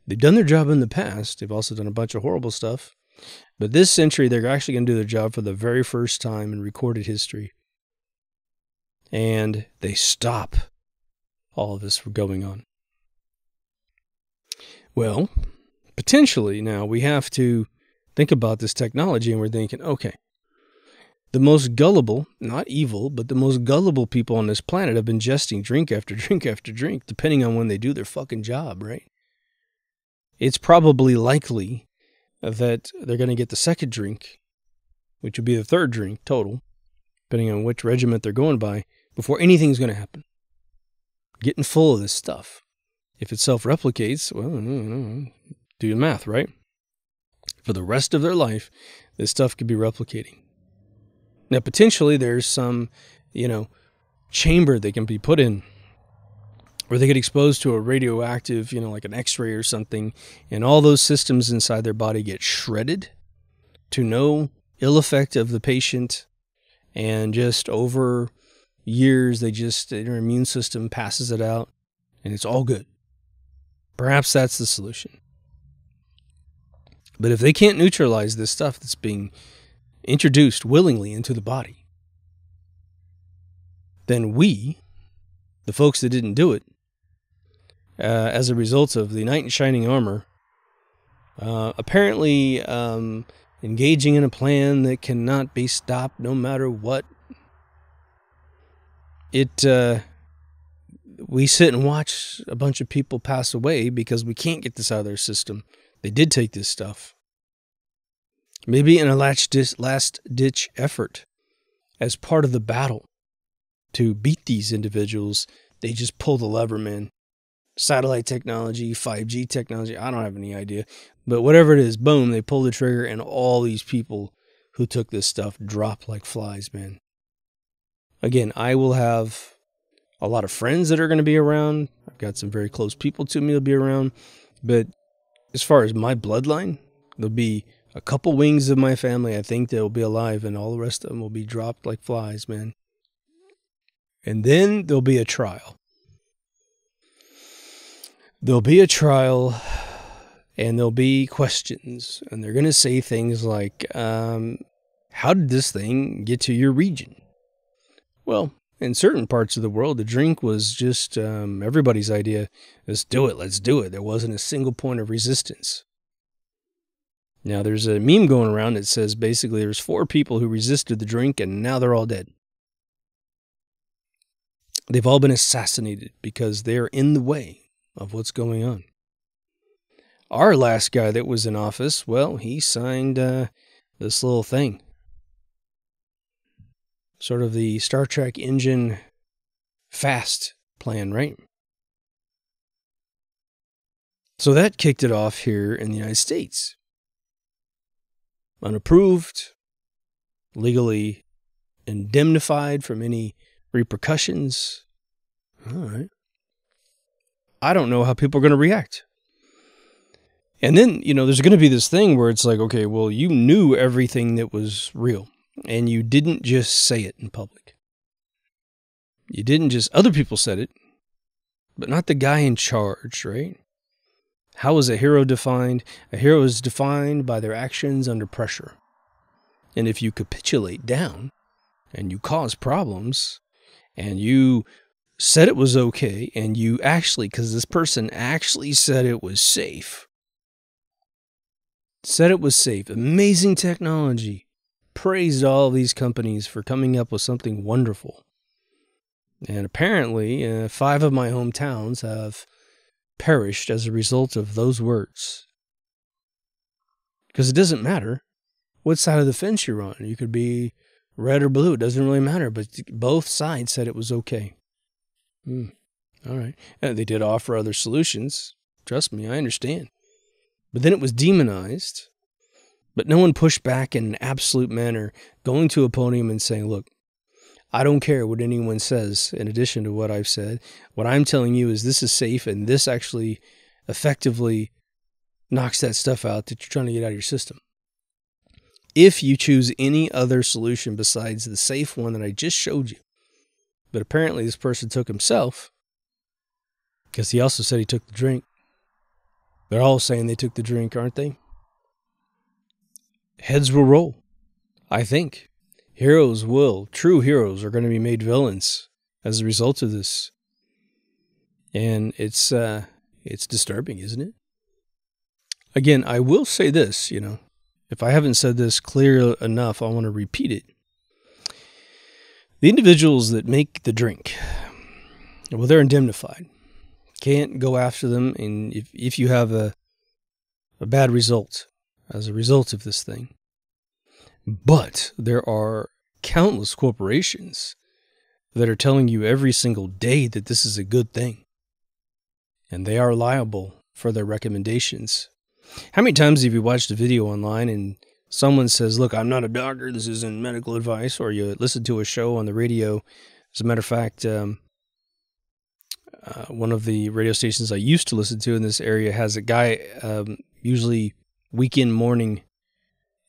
They've done their job in the past. They've also done a bunch of horrible stuff. But this century, they're actually going to do their job for the very first time in recorded history. And they stop all of this from going on. Well, potentially now we have to think about this technology, and we're thinking, okay, the most gullible, not evil, but the most gullible people on this planet have been ingesting drink after drink after drink, depending on when they do their fucking job, right? It's probably likely that they're going to get the second drink, which would be the third drink total, depending on which regiment they're going by, before anything's going to happen. Getting full of this stuff. If it self-replicates, well, do your math, right? For the rest of their life, this stuff could be replicating. Now, potentially, there's some, chamber they can be put in where they get exposed to a radioactive, like an X-ray or something, and all those systems inside their body get shredded to no ill effect of the patient, and just over years, their immune system passes it out, and it's all good. Perhaps that's the solution. But if they can't neutralize this stuff that's being introduced willingly into the body, then we, the folks that didn't do it, as a result of the knight in shining armor, apparently engaging in a plan that cannot be stopped no matter what, we sit and watch a bunch of people pass away because we can't get this out of their system. They did take this stuff. Maybe in a last-ditch effort, as part of the battle to beat these individuals, they just pull the lever, man. Satellite technology, 5G technology, I don't have any idea. But whatever it is, boom, they pull the trigger, and all these people who took this stuff drop like flies, man. Again, I will have a lot of friends that are going to be around. I've got some very close people to me that'll be around. But as far as my bloodline, there'll be a couple wings of my family, I think, that will be alive, and all the rest of them will be dropped like flies, man. And then there'll be a trial. There'll be a trial, and there'll be questions, and they're going to say things like, how did this thing get to your region? Well, in certain parts of the world, the drink was just everybody's idea. Let's do it. Let's do it. There wasn't a single point of resistance. Now, there's a meme going around that says basically there's 4 people who resisted the drink, and now they're all dead. They've all been assassinated because they're in the way of what's going on. Our last guy that was in office, well, he signed this little thing. Sort of the Star Trek engine fast plan, right? So that kicked it off here in the United States. Unapproved, legally indemnified from any repercussions. All right. I don't know how people are going to react. And then, there's going to be this thing where it's like, okay, well, you knew everything that was real, and you didn't just say it in public. You didn't just, other people said it, but not the guy in charge, right? How is a hero defined? A hero is defined by their actions under pressure. And if you capitulate down and you cause problems and you said it was okay and you actually, because this person actually said it was safe. Said it was safe. Amazing technology. Praised all of these companies for coming up with something wonderful. And apparently, 5 of my hometowns have perished as a result of those words. Because it doesn't matter what side of the fence you're on. You could be red or blue. It doesn't really matter. But both sides said it was okay. All right. And they did offer other solutions. Trust me, I understand. But then it was demonized. But no one pushed back in an absolute manner, going to a podium and saying, look, I don't care what anyone says in addition to what I've said. What I'm telling you is this is safe, and this actually effectively knocks that stuff out that you're trying to get out of your system. If you choose any other solution besides the safe one that I just showed you, but apparently this person took himself, because he also said he took the drink. They're all saying they took the drink, aren't they? Heads will roll, I think. True heroes are going to be made villains as a result of this. And it's disturbing, isn't it? Again, I will say this, if I haven't said this clear enough, I want to repeat it. The individuals that make the drink, well, they're indemnified. Can't go after them, and if you have a bad result as a result of this thing. But there are countless corporations that are telling you every single day that this is a good thing. And they are liable for their recommendations. How many times have you watched a video online and someone says, look, I'm not a doctor, this isn't medical advice, or you listen to a show on the radio. As a matter of fact, one of the radio stations I used to listen to in this area has a guy, usually weekend morning,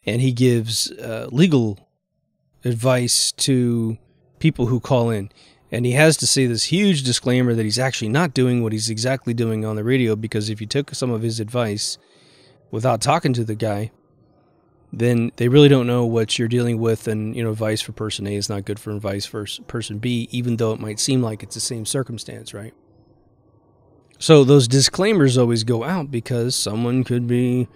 and he gives legal advice to people who call in. And he has to say this huge disclaimer that he's actually not doing what he's exactly doing on the radio, because if you took some of his advice without talking to the guy, then they really don't know what you're dealing with. And, advice for person A is not good for advice for person B, even though it might seem like it's the same circumstance, right? So those disclaimers always go out because someone could be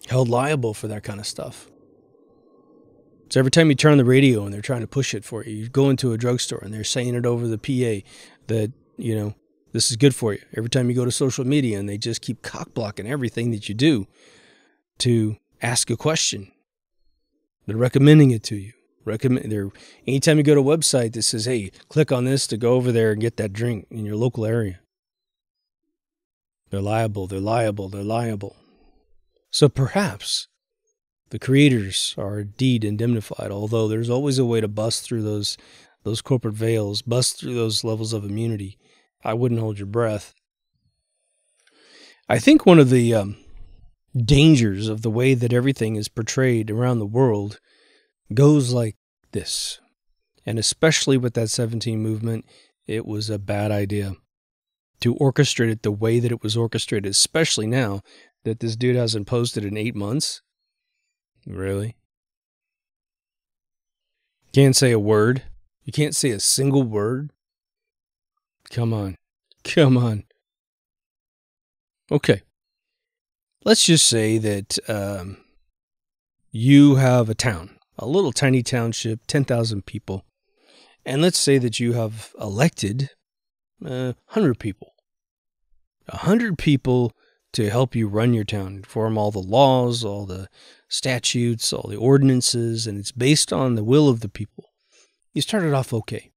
held liable for that kind of stuff. So every time you turn on the radio and they're trying to push it for you, you go into a drugstore and they're saying it over the PA that, this is good for you. Every time you go to social media and they just keep cock blocking everything that you do to ask a question. They're recommending it to you. Anytime you go to a website that says, hey, click on this to go over there and get that drink in your local area. They're liable. So perhaps the creators are indeed indemnified, although there's always a way to bust through those corporate veils, bust through those levels of immunity. I wouldn't hold your breath. I think one of the dangers of the way that everything is portrayed around the world goes like this. And especially with that 17 movement, it was a bad idea to orchestrate it the way that it was orchestrated, especially now that this dude hasn't posted in 8 months. Really? Can't say a word? You can't say a single word? Come on. Okay. Let's just say that you have a town, a little tiny township, 10,000 people. And let's say that you have elected 100 people. 100 people to help you run your town, form all the laws, all the statutes, all the ordinances, and it's based on the will of the people. You started off okay.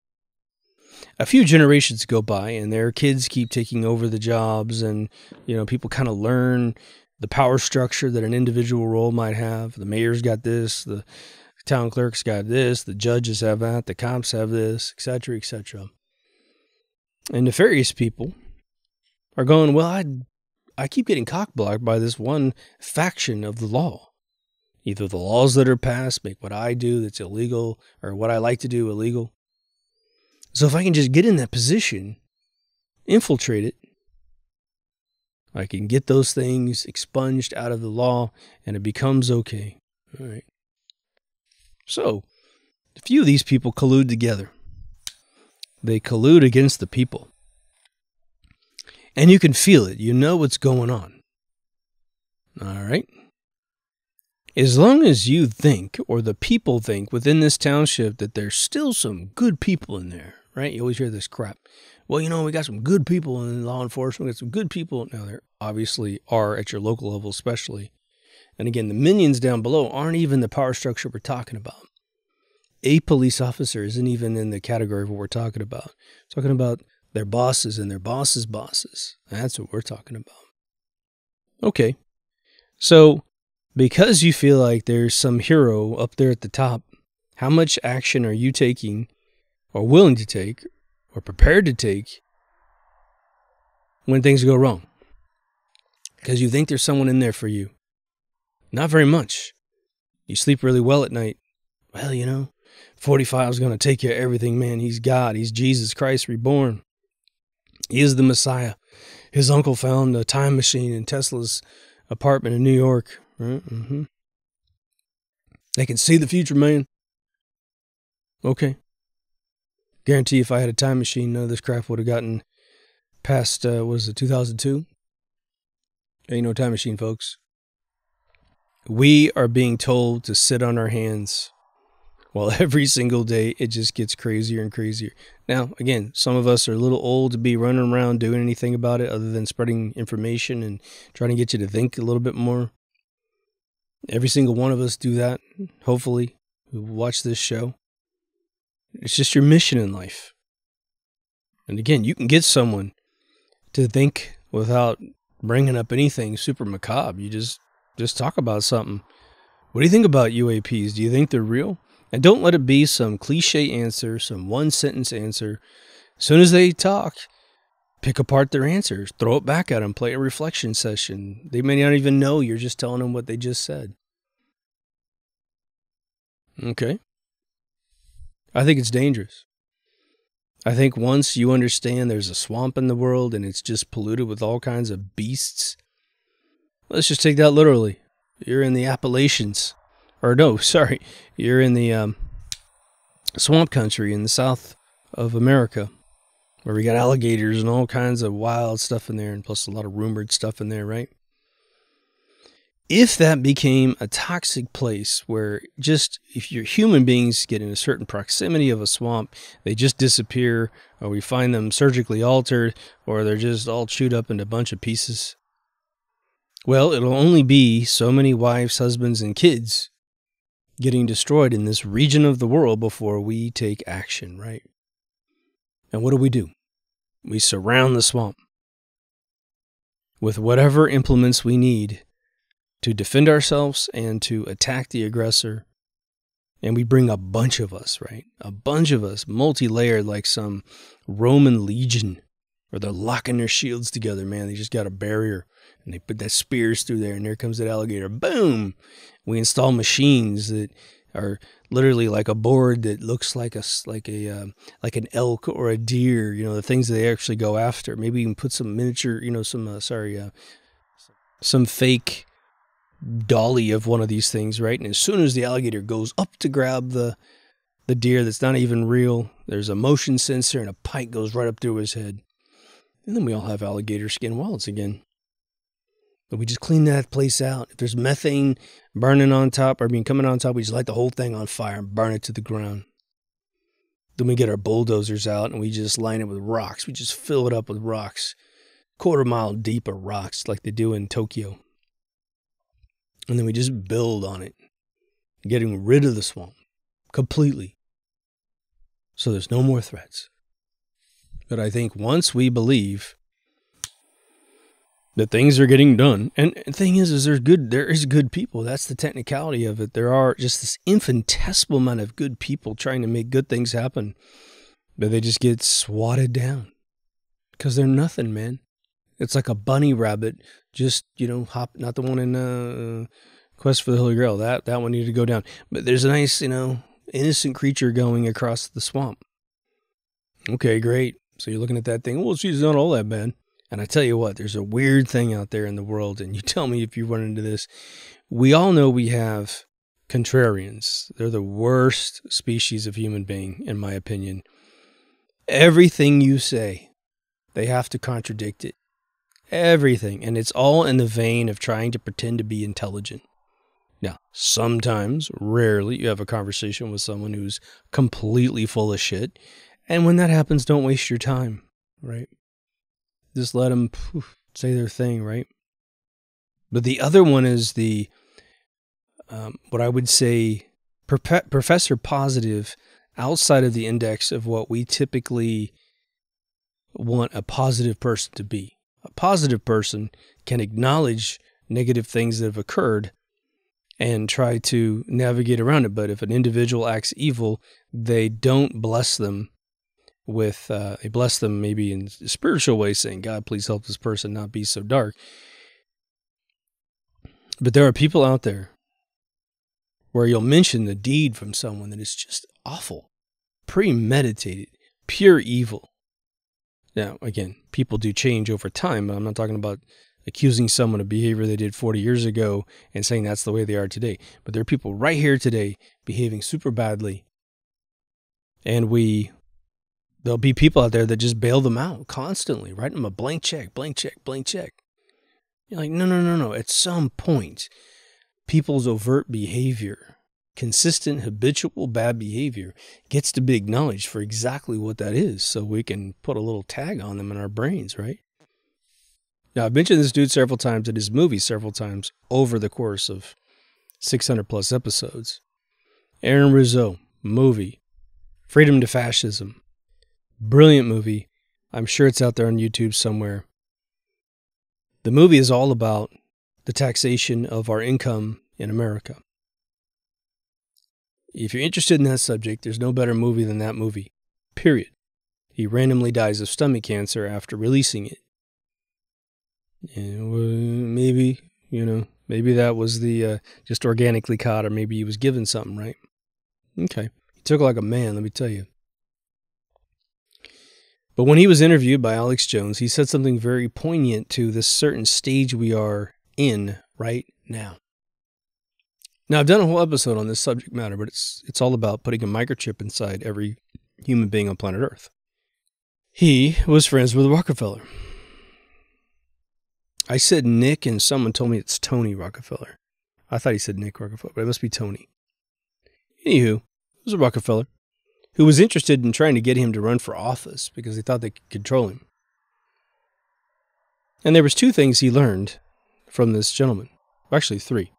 a few generations go by and their kids keep taking over the jobs, and, people kind of learn the power structure that an individual role might have. The mayor's got this, the town clerk's got this, the judges have that, the cops have this, etc., etc. And nefarious people are going, well, I keep getting cock-blocked by this one faction of the law. Either the laws that are passed make what I do that's illegal, or what I like to do illegal. So if I can just get in that position, infiltrate it, I can get those things expunged out of the law, and it becomes okay. All right. So, a few of these people collude together. They collude against the people. And you can feel it. You know what's going on. All right. As long as you think, or the people think within this township, that there's still some good people in there, right? You always hear this crap. Well, we got some good people in law enforcement. We got some good people. Now, there obviously are at your local level especially. And again, the minions down below aren't even the power structure we're talking about. A police officer isn't even in the category of what we're talking about. We're talking about their bosses and their bosses' bosses. That's what we're talking about. Okay. So, because you feel like there's some hero up there at the top, how much action are you taking, or willing to take, or prepared to take when things go wrong? Because you think there's someone in there for you. Not very much. You sleep really well at night. Well, 45 is going to take care of everything, man. He's God. He's Jesus Christ reborn. He is the Messiah. His uncle found a time machine in Tesla's apartment in New York. Mm-hmm. They can see the future, man. Okay. Guarantee if I had a time machine, none of this crap would have gotten past, 2002? Ain't no time machine, folks. We are being told to sit on our hands. Well, every single day, it just gets crazier and crazier. Now, again, some of us are a little old to be running around doing anything about it other than spreading information and trying to get you to think a little bit more. Every single one of us do that, hopefully, who watch this show. It's just your mission in life. And again, you can get someone to think without bringing up anything super macabre. You just talk about something. What do you think about UAPs? Do you think they're real? And don't let it be some cliche answer, some one-sentence answer. As soon as they talk, pick apart their answers, throw it back at them, play a reflection session. They may not even know you're just telling them what they just said. Okay. I think it's dangerous. I think once you understand there's a swamp in the world and it's just polluted with all kinds of beasts, let's just take that literally. You're in the Appalachians. Or no, sorry. You're in the swamp country in the south of America, where we got alligators and all kinds of wild stuff in there, and plus a lot of rumored stuff in there, right? If that became a toxic place where just if your human beings get in a certain proximity of a swamp, they just disappear, or we find them surgically altered, or they're just all chewed up into a bunch of pieces, well, it'll only be so many wives, husbands, and kids getting destroyed in this region of the world before we take action, right? And what do? We surround the swamp with whatever implements we need to defend ourselves and to attack the aggressor. And we bring a bunch of us, right? A bunch of us, multi-layered like some Roman legion, where they're locking their shields together, man. They just got a barrier, and they put that spears through there, and there comes that alligator. Boom! We install machines that are literally like a board that looks like an elk or a deer. The things that they actually go after. Maybe even put some miniature, some fake dolly of one of these things, right? And as soon as the alligator goes up to grab the deer that's not even real, there's a motion sensor and a pike goes right up through his head. And then we all have alligator skin wallets again. But we just clean that place out. If there's methane burning on top, coming on top, we just light the whole thing on fire and burn it to the ground. Then we get our bulldozers out and we just line it with rocks. We just fill it up with rocks. 1/4 mile deep of rocks like they do in Tokyo. And then we just build on it, getting rid of the swamp completely. So there's no more threats. But I think once we believe that things are getting done, and the thing is there is good people. That's the technicality of it. There are just this infinitesimal amount of good people trying to make good things happen, but they just get swatted down because they're nothing, man. It's like a bunny rabbit, just, hop, not the one in Quest for the Holy Grail. That one needed to go down. But there's a nice, innocent creature going across the swamp. Okay, great. So you're looking at that thing. Well, she's not all that bad. And I tell you what, there's a weird thing out there in the world, and you tell me if you run into this. We all know we have contrarians. They're the worst species of human being, in my opinion. Everything you say, they have to contradict it. Everything. And it's all in the vein of trying to pretend to be intelligent. Now, sometimes, rarely, you have a conversation with someone who's completely full of shit. And when that happens, don't waste your time, right? Just let them say their thing, right? But the other one is the, what I would say, Professor Positive outside of the index of what we typically want a positive person to be. A positive person can acknowledge negative things that have occurred and try to navigate around it. But if an individual acts evil, they don't bless them with, they bless them maybe in a spiritual way, saying, God, please help this person not be so dark. But there are people out there where you'll mention the deed from someone that is just awful, premeditated, pure evil. Now, again, people do change over time, but I'm not talking about accusing someone of behavior they did 40 years ago and saying that's the way they are today. But there are people right here today behaving super badly, and there'll be people out there that just bail them out constantly, write them a blank check, blank check, blank check. You're like, no. At some point, people's overt behavior, consistent, habitual bad behavior, gets to be acknowledged for exactly what that is, so we can put a little tag on them in our brains, right? Now, I've mentioned this dude several times in his movie several times over the course of 600 plus episodes. Aaron Rizzo, movie, Freedom to Fascism. Brilliant movie. I'm sure it's out there on YouTube somewhere. The movie is all about the taxation of our income in America. If you're interested in that subject, there's no better movie than that movie. Period. He randomly dies of stomach cancer after releasing it. And maybe that was the just organically caught, or maybe he was given something, right? Okay. He took like a man, let me tell you. But when he was interviewed by Alex Jones, he said something very poignant to this certain stage we are in right now. Now, I've done a whole episode on this subject matter, but it's all about putting a microchip inside every human being on planet Earth. He was friends with Rockefeller. I said Nick, and someone told me it's Tony Rockefeller. I thought he said Nick Rockefeller, but it must be Tony. Anywho, it was a Rockefeller who was interested in trying to get him to run for office because they thought they could control him. And there was two things he learned from this gentleman. Well, actually, three.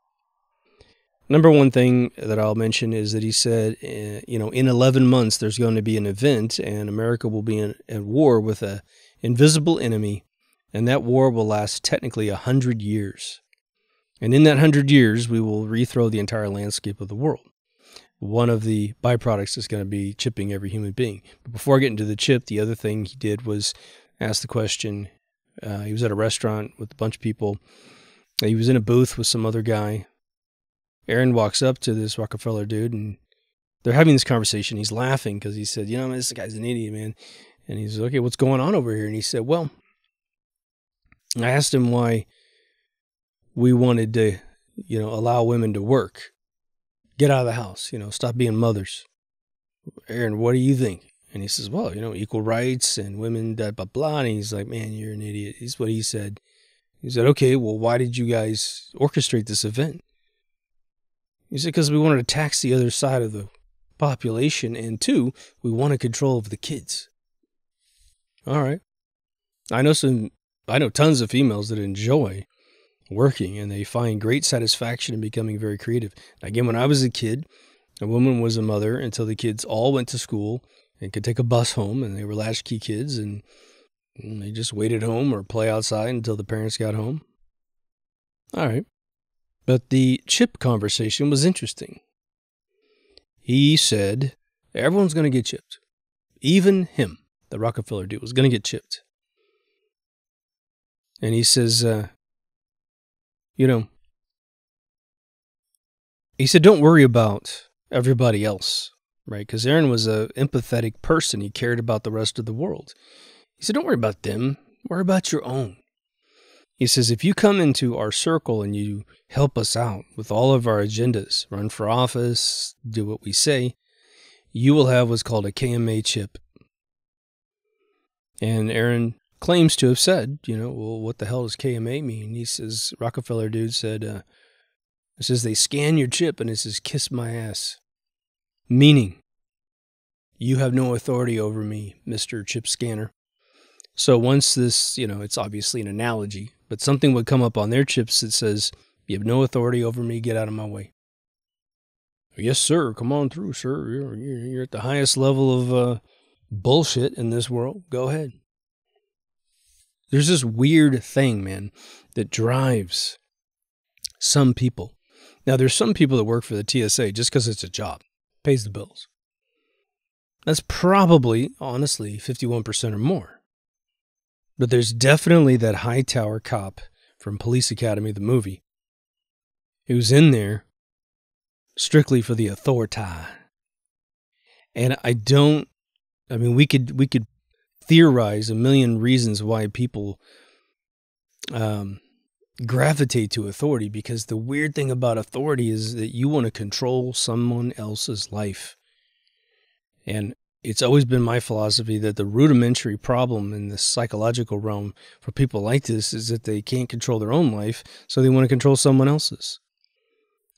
Number one thing that I'll mention is that he said, in 11 months, there's going to be an event and America will be at war with an invisible enemy, and that war will last technically 100 years. And in that 100 years, we will rethrow the entire landscape of the world. One of the byproducts is going to be chipping every human being. But before I get into the chip, the other thing he did was ask the question. He was at a restaurant with a bunch of people. He was in a booth with some other guy. Aaron walks up to this Rockefeller dude, and they're having this conversation. He's laughing because he said, this guy's an idiot, man. And he's like, okay, what's going on over here? And he said, well, I asked him why we wanted to, allow women to work. Get out of the house, stop being mothers. Aaron, what do you think? And he says, well, equal rights and women, blah, blah, blah. And he's like, man, you're an idiot. Is what he said. He said, okay, well, why did you guys orchestrate this event? He said, because we wanted to tax the other side of the population. And two, we wanted control of the kids. All right. I know tons of females that enjoy working, and they find great satisfaction in becoming very creative. Again, when I was a kid, a woman was a mother until the kids all went to school, and could take a bus home, and they were latchkey kids, and they just waited home or play outside until the parents got home. All right. But the chip conversation was interesting. He said, everyone's going to get chipped. Even him, the Rockefeller dude, was going to get chipped. And he says, he said, don't worry about everybody else, right? Because Aaron was an empathetic person. He cared about the rest of the world. He said, don't worry about them. Worry about your own. He says, if you come into our circle and you help us out with all of our agendas, run for office, do what we say, you will have what's called a KMA chip. And Aaron claims to have said, well, what the hell does KMA mean? He says, Rockefeller dude said, it says they scan your chip and it says, kiss my ass. Meaning, you have no authority over me, Mr. Chip Scanner. So once this, it's obviously an analogy, but something would come up on their chips that says, you have no authority over me, get out of my way. Yes, sir, come on through, sir. You're at the highest level of bullshit in this world. Go ahead. There's this weird thing, man, that drives some people. Now, there's some people that work for the TSA just because it's a job, pays the bills. That's probably, honestly, 51% or more. But there's definitely that Hightower cop from Police Academy, the movie, who's in there strictly for the authority. And we could theorize a million reasons why people gravitate to authority, because the weird thing about authority is that you want to control someone else's life. And it's always been my philosophy that the rudimentary problem in the psychological realm for people like this is that they can't control their own life, so they want to control someone else's.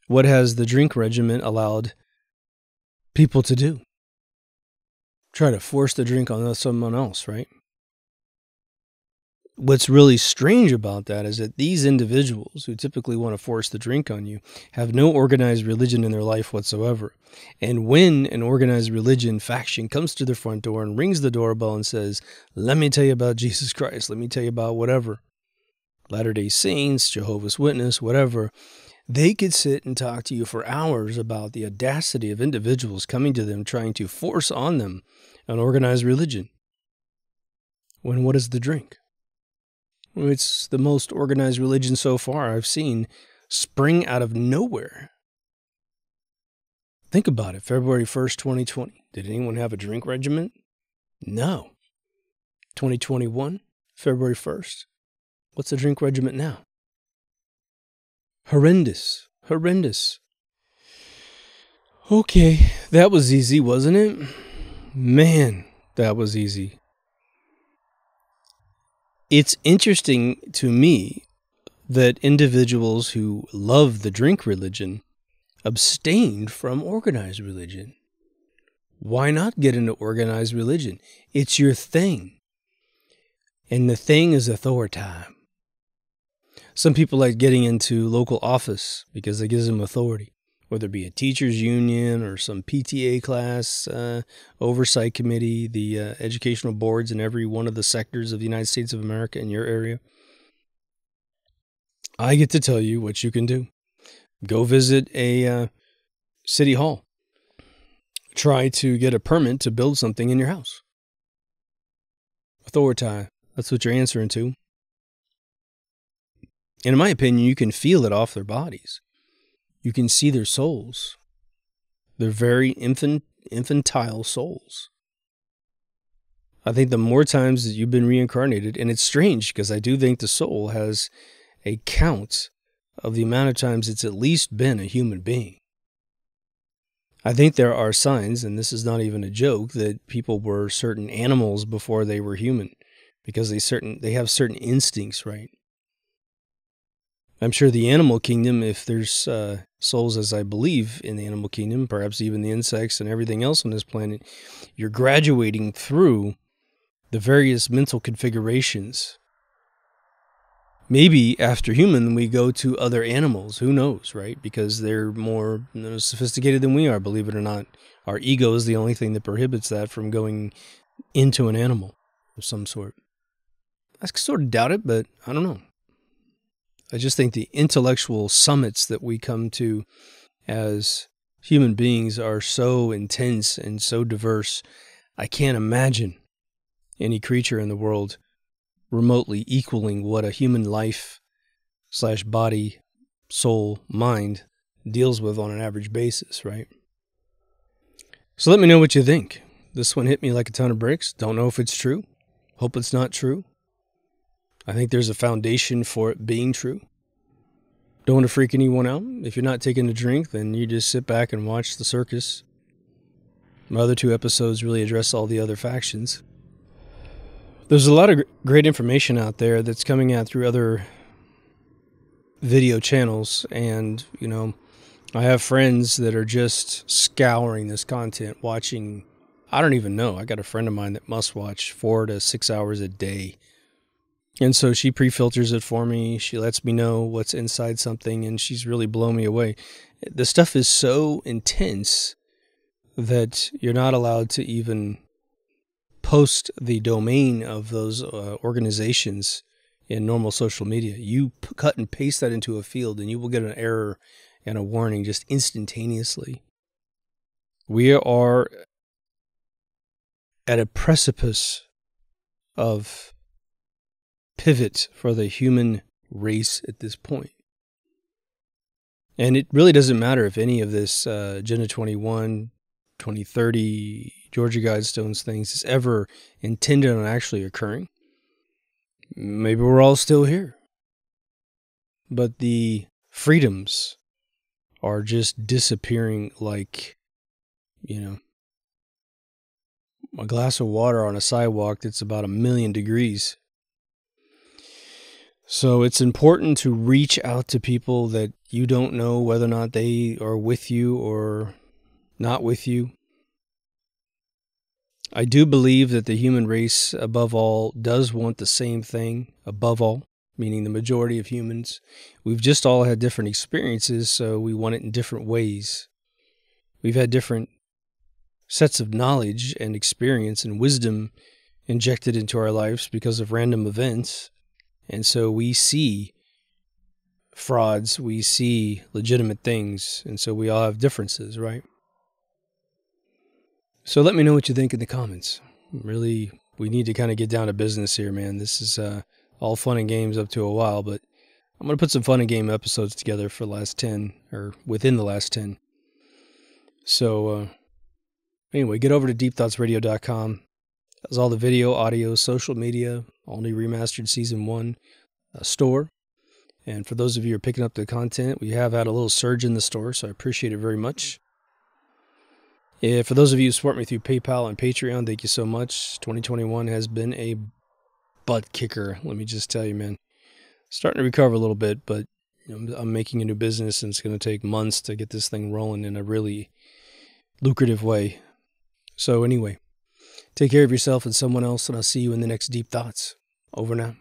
What has the drink regimen allowed people to do? Try to force the drink on someone else, right? What's really strange about that is that these individuals who typically want to force the drink on you have no organized religion in their life whatsoever. And when an organized religion faction comes to their front door and rings the doorbell and says, let me tell you about Jesus Christ, let me tell you about whatever, Latter-day Saints, Jehovah's Witness, whatever, they could sit and talk to you for hours about the audacity of individuals coming to them trying to force on them an organized religion. When what is the drink? It's the most organized religion so far I've seen spring out of nowhere. Think about it. February 1st, 2020. Did anyone have a drink regimen? No. 2021, February 1st. What's the drink regimen now? Horrendous. Horrendous. Okay, that was easy, wasn't it? Man, that was easy. It's interesting to me that individuals who love the drink religion abstained from organized religion. Why not get into organized religion? It's your thing. And the thing is authority. Some people like getting into local office because it gives them authority, whether it be a teachers union or some PTA class, oversight committee, the educational boards in every one of the sectors of the United States of America in your area. I get to tell you what you can do. Go visit a city hall. Try to get a permit to build something in your house. Authority. That's what you're answering to. And in my opinion, you can feel it off their bodies. You can see their souls. They're very infantile souls. I think the more times that you've been reincarnated, and it's strange because I do think the soul has a count of the amount of times it's at least been a human being. I think there are signs, and this is not even a joke, that people were certain animals before they were human because they have certain instincts, right? I'm sure the animal kingdom, if there's souls as I believe in the animal kingdom, perhaps even the insects and everything else on this planet, you're graduating through the various mental configurations. Maybe after human, we go to other animals. Who knows, right? Because they're more sophisticated than we are, believe it or not. our ego is the only thing that prohibits that from going into an animal of some sort. I sort of doubt it, but I don't know. I just think the intellectual summits that we come to as human beings are so intense and so diverse. I can't imagine any creature in the world remotely equaling what a human life / body, soul, mind deals with on an average basis, right? So let me know what you think. This one hit me like a ton of bricks. Don't know if it's true. Hope it's not true. I think there's a foundation for it being true. Don't want to freak anyone out. If you're not taking a drink, then you just sit back and watch the circus. My other 2 episodes really address all the other factions. There's a lot of great information out there that's coming out through other video channels, and, you know, I have friends that are just scouring this content, watching, I don't even know. I got a friend of mine that must watch 4 to 6 hours a day. And so she pre-filters it for me. She lets me know what's inside something, and she's really blown me away. The stuff is so intense that you're not allowed to even post the domain of those organizations in normal social media. You cut and paste that into a field, and you will get an error and a warning just instantaneously. We are at a precipice of pivot for the human race at this point. And it really doesn't matter if any of this Agenda 21, 2030, Georgia Guidestones things is ever intended on actually occurring. Maybe we're all still here. But the freedoms are just disappearing like, you know, a glass of water on a sidewalk that's about 1,000,000 degrees. So it's important to reach out to people that you don't know whether or not they are with you or not with you. I do believe that the human race, above all, does want the same thing, above all, meaning the majority of humans. We've just all had different experiences, so we want it in different ways. We've had different sets of knowledge and experience and wisdom injected into our lives because of random events. And so we see frauds, we see legitimate things, and so we all have differences, right? So let me know what you think in the comments. Really, we need to kind of get down to business here, man. This is all fun and games up to a while, but I'm going to put some fun and game episodes together for the last 10, or within the last 10. So anyway, get over to deepthoughtsradio.com. That's all the video, audio, social media, all new Remastered Season 1 store. And for those of you who are picking up the content, we have had a little surge in the store, so I appreciate it very much. For those of you who support me through PayPal and Patreon, thank you so much. 2021 has been a butt kicker, let me just tell you, man. Starting to recover a little bit, but you know, I'm making a new business, and it's going to take months to get this thing rolling in a really lucrative way. So anyway, take care of yourself and someone else, and I'll see you in the next Deep Thoughts. Over now.